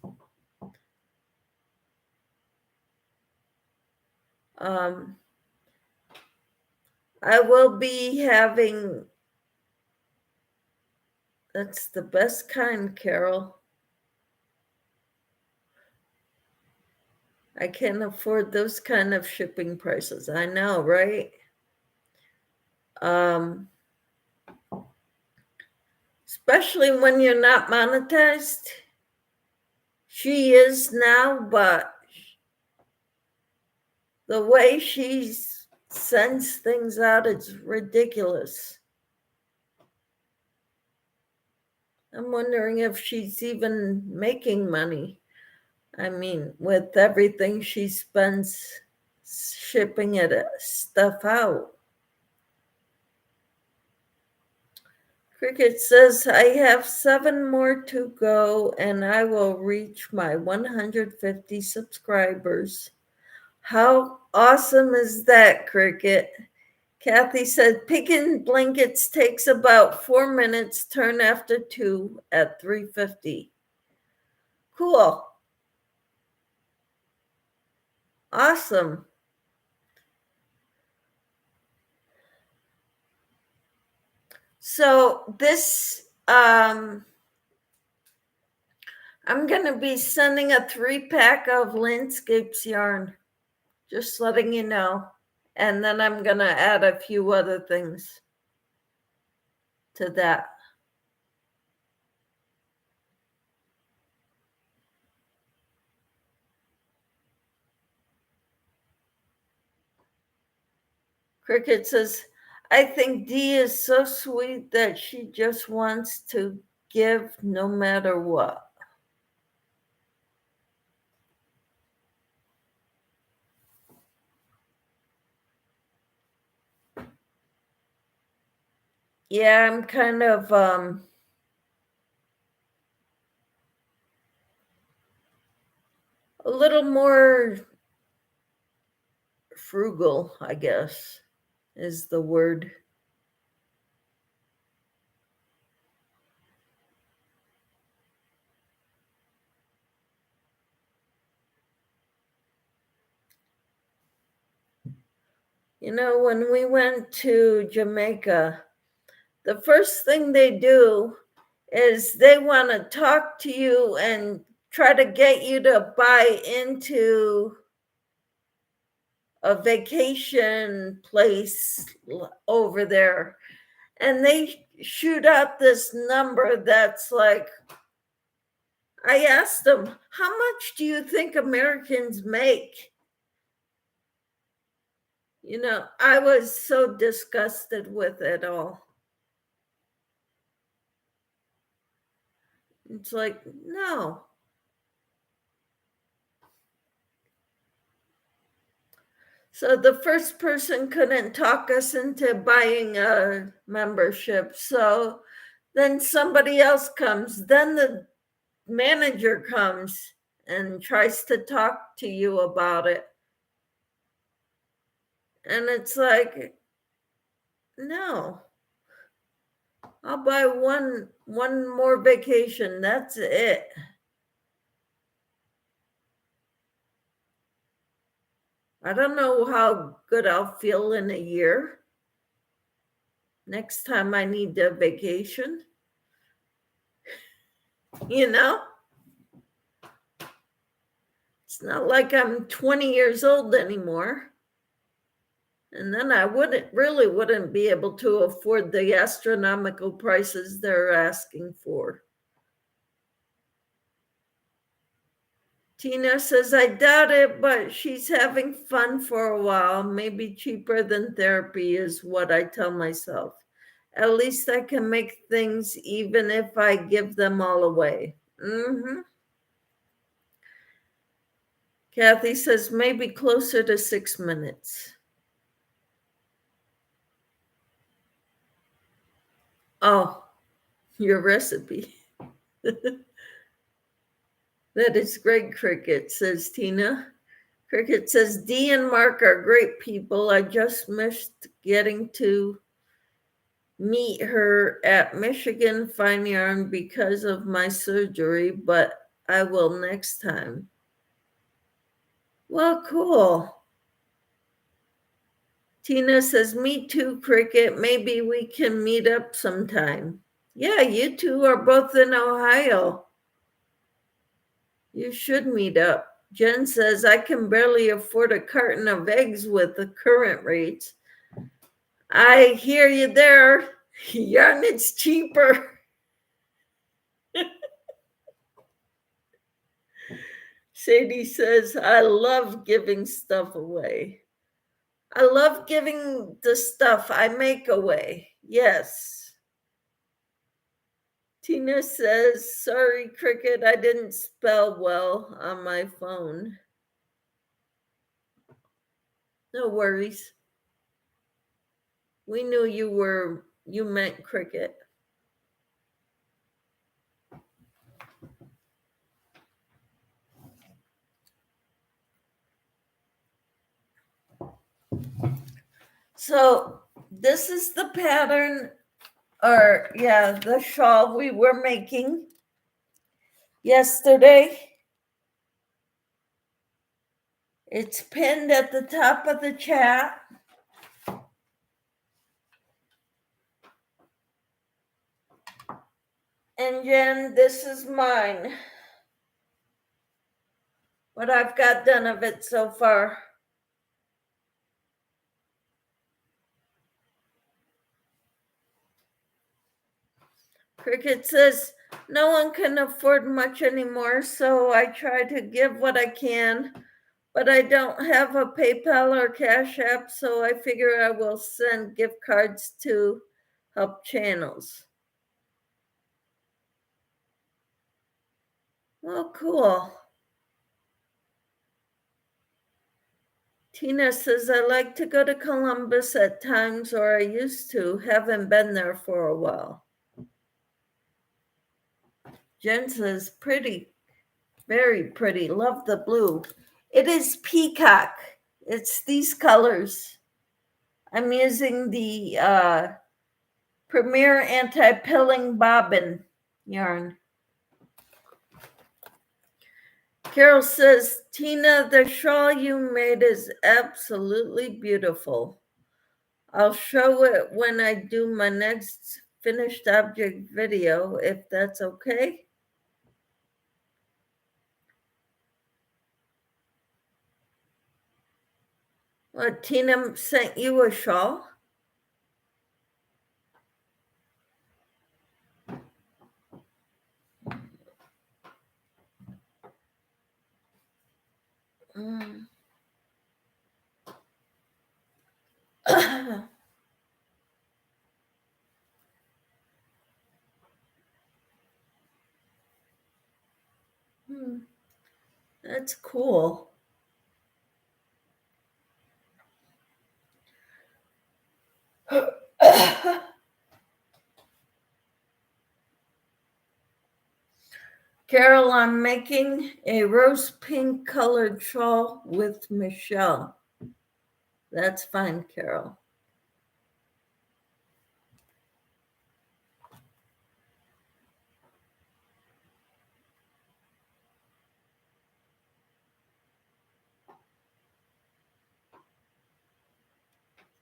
I will be having, that's the best kind, Carol. I can't afford those kind of shipping prices. I know, right? Especially when you're not monetized. She is now, but the way she sends things out, it's ridiculous. I'm wondering if she's even making money. I mean, with everything she spends shipping stuff out. Cricket says, I have 7 more to go and I will reach my 150 subscribers. How awesome is that, Cricket? Kathy said, picking blankets takes about 4 minutes, turn after 2 at 350. Cool. Awesome. So this, I'm going to be sending a 3-pack of Landscapes yarn, just letting you know. And then I'm going to add a few other things to that. Cricket says, I think Dee is so sweet that she just wants to give no matter what. Yeah, I'm kind of a little more frugal, I guess, is the word. You know, when we went to Jamaica, the first thing they do is they want to talk to you and try to get you to buy into a vacation place over there. And they shoot out this number that's like, I asked them, how much do you think Americans make? You know, I was so disgusted with it all. It's like, no. So the first person couldn't talk us into buying a membership. So then somebody else comes. Then the manager comes and tries to talk to you about it. And it's like, no. I'll buy one more vacation. That's it. I don't know how good I'll feel in a year. Next time I need a vacation. You know? It's not like I'm 20 years old anymore. And then I wouldn't be able to afford the astronomical prices they're asking for. Tina says, I doubt it, but she's having fun for a while. Maybe cheaper than therapy is what I tell myself. At least I can make things even if I give them all away. Kathy says, maybe closer to 6 minutes. Oh, your recipe. That is great, Cricket, says Tina. Cricket says, Dee and Mark are great people. I just missed getting to meet her at Michigan Fine Yarn because of my surgery, but I will next time. Well, cool. Tina says, me too, Cricket. Maybe we can meet up sometime. Yeah, you two are both in Ohio. You should meet up. Jen says, I can barely afford a carton of eggs with the current rates. I hear you there. Yarn, it's cheaper. Sadie says, I love giving stuff away. I love giving the stuff I make away. Yes. Tina says, sorry, Cricket, I didn't spell well on my phone. No worries. We knew you meant Cricket. So this is the pattern, or yeah, the shawl we were making yesterday. It's pinned at the top of the chat. And Jen, this is mine. What I've got done of it so far. Cricket says, no one can afford much anymore, so I try to give what I can, but I don't have a PayPal or Cash App, so I figure I will send gift cards to help channels. Well, cool. Tina says, I like to go to Columbus at times, or I used to. Haven't been there for a while. Jen says, pretty, very pretty. Love the blue. It is peacock. It's these colors. I'm using the Premier Anti-Pilling Bobbin yarn. Carol says, Tina, the shawl you made is absolutely beautiful. I'll show it when I do my next finished object video, if that's okay. What, Tina sent you a shawl? Mm. That's cool. Carol, I'm making a rose pink colored shawl with Michelle. That's fine, Carol.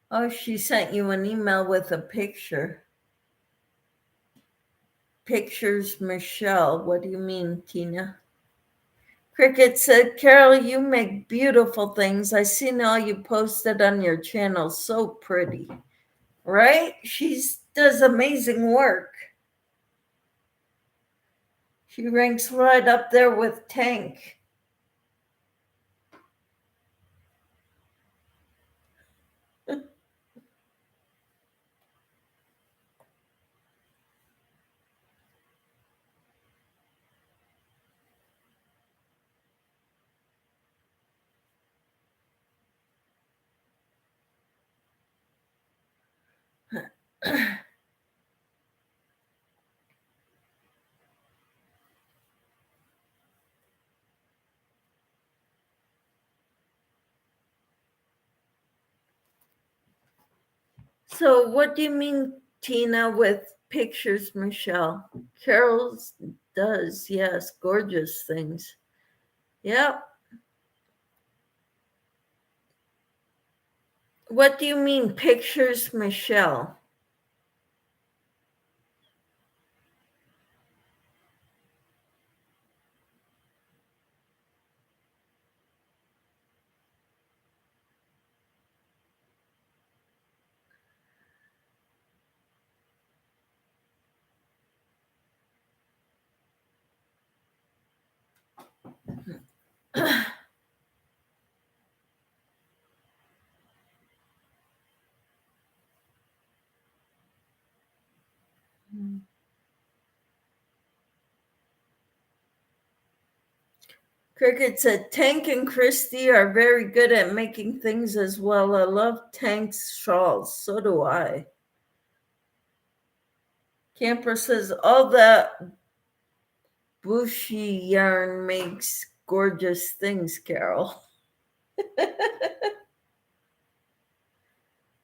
Oh, she sent you an email with a picture. Pictures, Michelle. What do you mean, Tina? Cricket said, Carol, you make beautiful things. I seen all you posted on your channel. So pretty. Right? She does amazing work. She ranks right up there with Tank. So what do you mean, Tina, with pictures, Michelle? Carol's does, yes, gorgeous things. Yep. What do you mean, pictures, Michelle? Cricket said, Tank and Christy are very good at making things as well. I love Tank's shawls. So do I. Camper says, all that bushy yarn makes gorgeous things, Carol.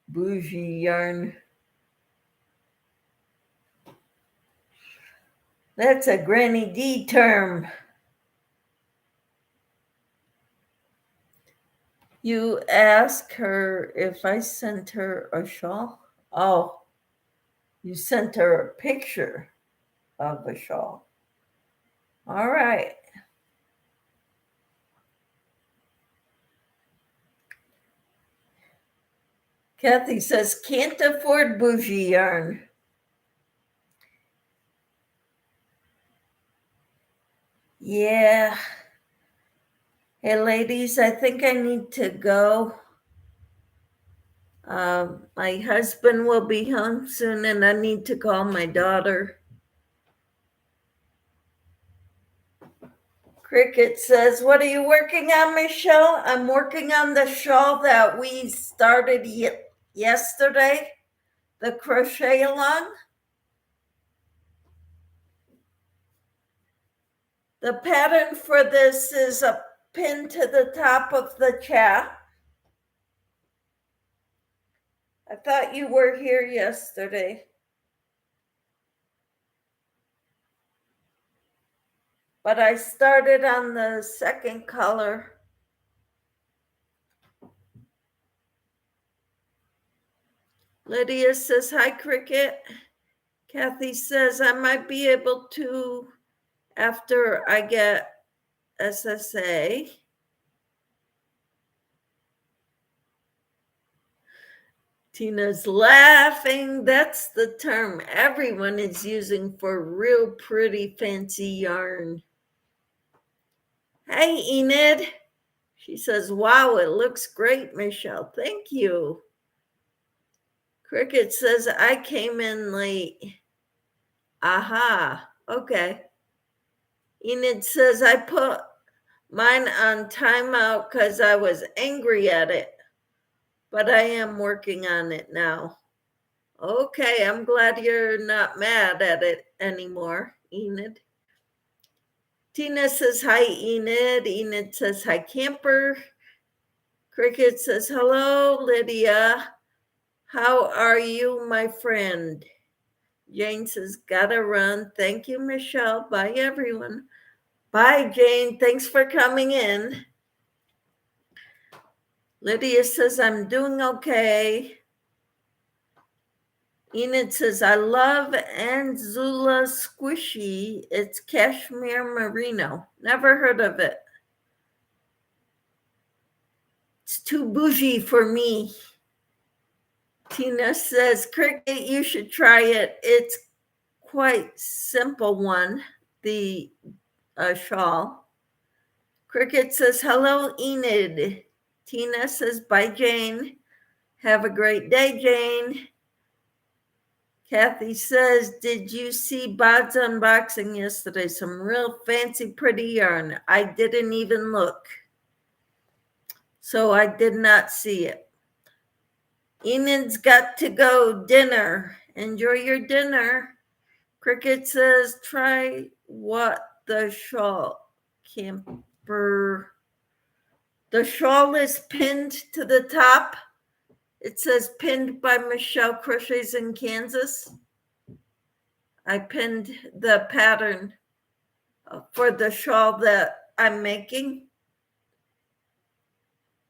Bougie yarn. That's a Granny D term. You ask her if I sent her a shawl? Oh, you sent her a picture of a shawl. All right. Kathy says, can't afford bougie yarn. Yeah. Hey, ladies, I think I need to go. My husband will be home soon, and I need to call my daughter. Cricket says, what are you working on, Michelle? I'm working on the shawl that we started yesterday, the crochet along. The pattern for this is a pin to the top of the chat. I thought you were here yesterday. But I started on the second color. Lydia says, hi, Cricket. Kathy says, I might be able to after I get SSA. Tina's laughing. That's the term everyone is using for real pretty fancy yarn. Hey, Enid. She says, wow, it looks great, Michelle. Thank you. Cricket says, I came in late. Aha, okay. Enid says, I put mine on timeout because I was angry at it, but I am working on it now. Okay, I'm glad you're not mad at it anymore, Enid. Tina says, hi, Enid. Enid says, hi, Camper. Cricket says, hello, Lydia. How are you, my friend? Jane says, gotta run. Thank you, Michelle. Bye, everyone. Bye, Jane. Thanks for coming in. Lydia says, I'm doing okay. Enid says, I love Anzula Squishy. It's cashmere merino. Never heard of it. It's too bougie for me. Tina says, Cricket, you should try it. It's quite simple one, the shawl. Cricket says, hello, Enid. Tina says, bye, Jane. Have a great day, Jane. Kathy says, did you see Bod's unboxing yesterday? Some real fancy, pretty yarn. I didn't even look. So I did not see it. Enid's got to go. Dinner. Enjoy your dinner. Cricket says, try what the shawl. Camper. The shawl is pinned to the top. It says pinned by Michelle Crochets in Kansas. I pinned the pattern for the shawl that I'm making.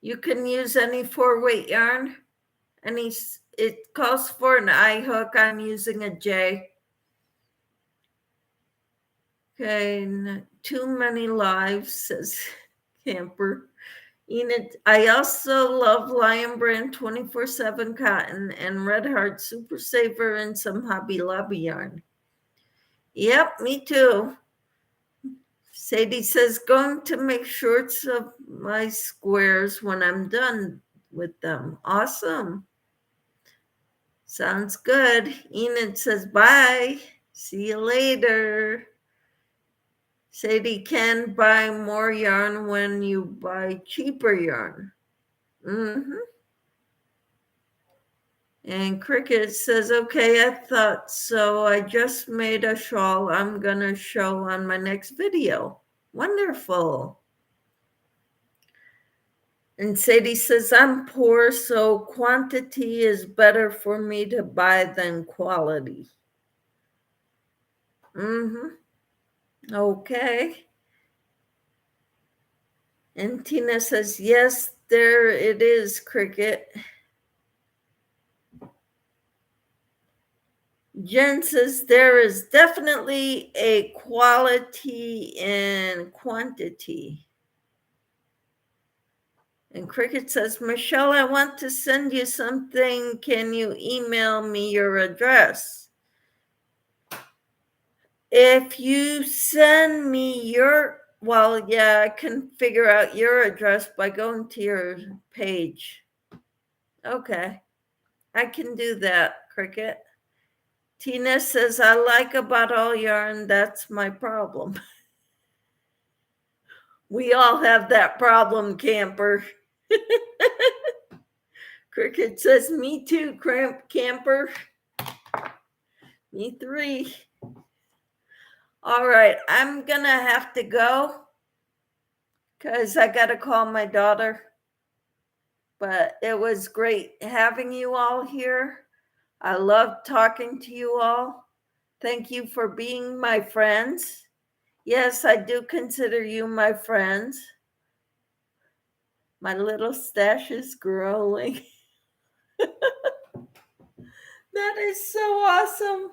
You can use any 4-weight yarn. It calls for an I hook. I'm using a J. Okay, too many lives, says Camper. Enid, I also love Lion Brand 24/7 cotton and Red Heart Super Saver and some Hobby Lobby yarn. Yep, me too. Sadie says, going to make shorts of my squares when I'm done with them. Awesome. Sounds good. Enid says, bye. See you later. Sadie can buy more yarn when you buy cheaper yarn. And Cricket says, okay, I thought so. I just made a shawl I'm going to show on my next video. Wonderful. And Sadie says, I'm poor, so quantity is better for me to buy than quality. Okay. And Tina says, yes, there it is, Cricket. Jen says, there is definitely a quality and quantity. And Cricket says, Michelle, I want to send you something. Can you email me your address? If you send me I can figure out your address by going to your page. Okay, I can do that, Cricket. Tina says, I like about all yarn. That's my problem. We all have that problem, Camper. Cricket says, me too, Camper. Me three. All right, I'm going to have to go because I got to call my daughter. But it was great having you all here. I love talking to you all. Thank you for being my friends. Yes, I do consider you my friends. My little stash is growing. That is so awesome.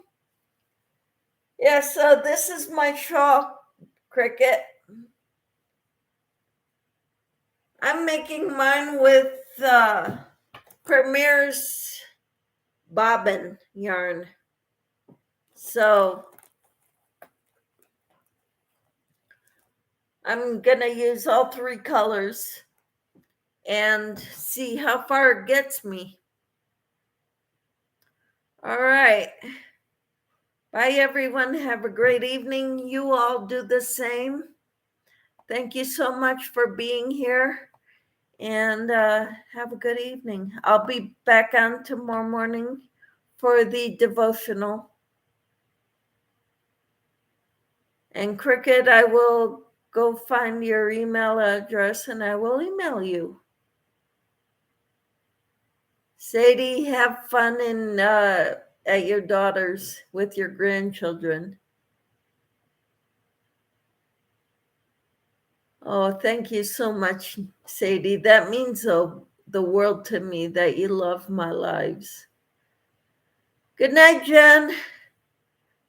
Yeah, so this is my shawl, Cricket. I'm making mine with Premier's bobbin yarn. So I'm going to use all 3 colors and see how far it gets me. All right. Bye, everyone. Have a great evening. You all do the same. Thank you so much for being here. And have a good evening. I'll be back on tomorrow morning for the devotional. And Cricket, I will go find your email address and I will email you. Sadie, have fun at your daughter's with your grandchildren. Oh, thank you so much, Sadie. That means the world to me that you love my lives. Good night, Jen.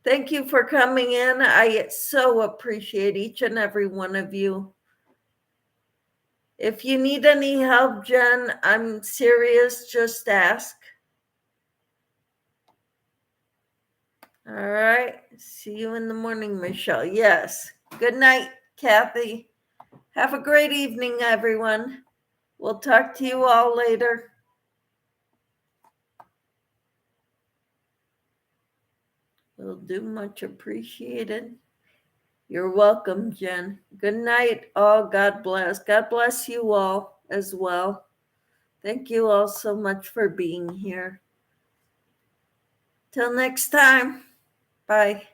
Thank you for coming in. I so appreciate each and every one of you. If you need any help, Jen, I'm serious. Just ask. All right. See you in the morning, Michelle. Yes. Good night, Kathy. Have a great evening, everyone. We'll talk to you all later. Will do. Much appreciated. You're welcome, Jen. Good night, all. God bless. God bless you all as well. Thank you all so much for being here. Till next time. Bye.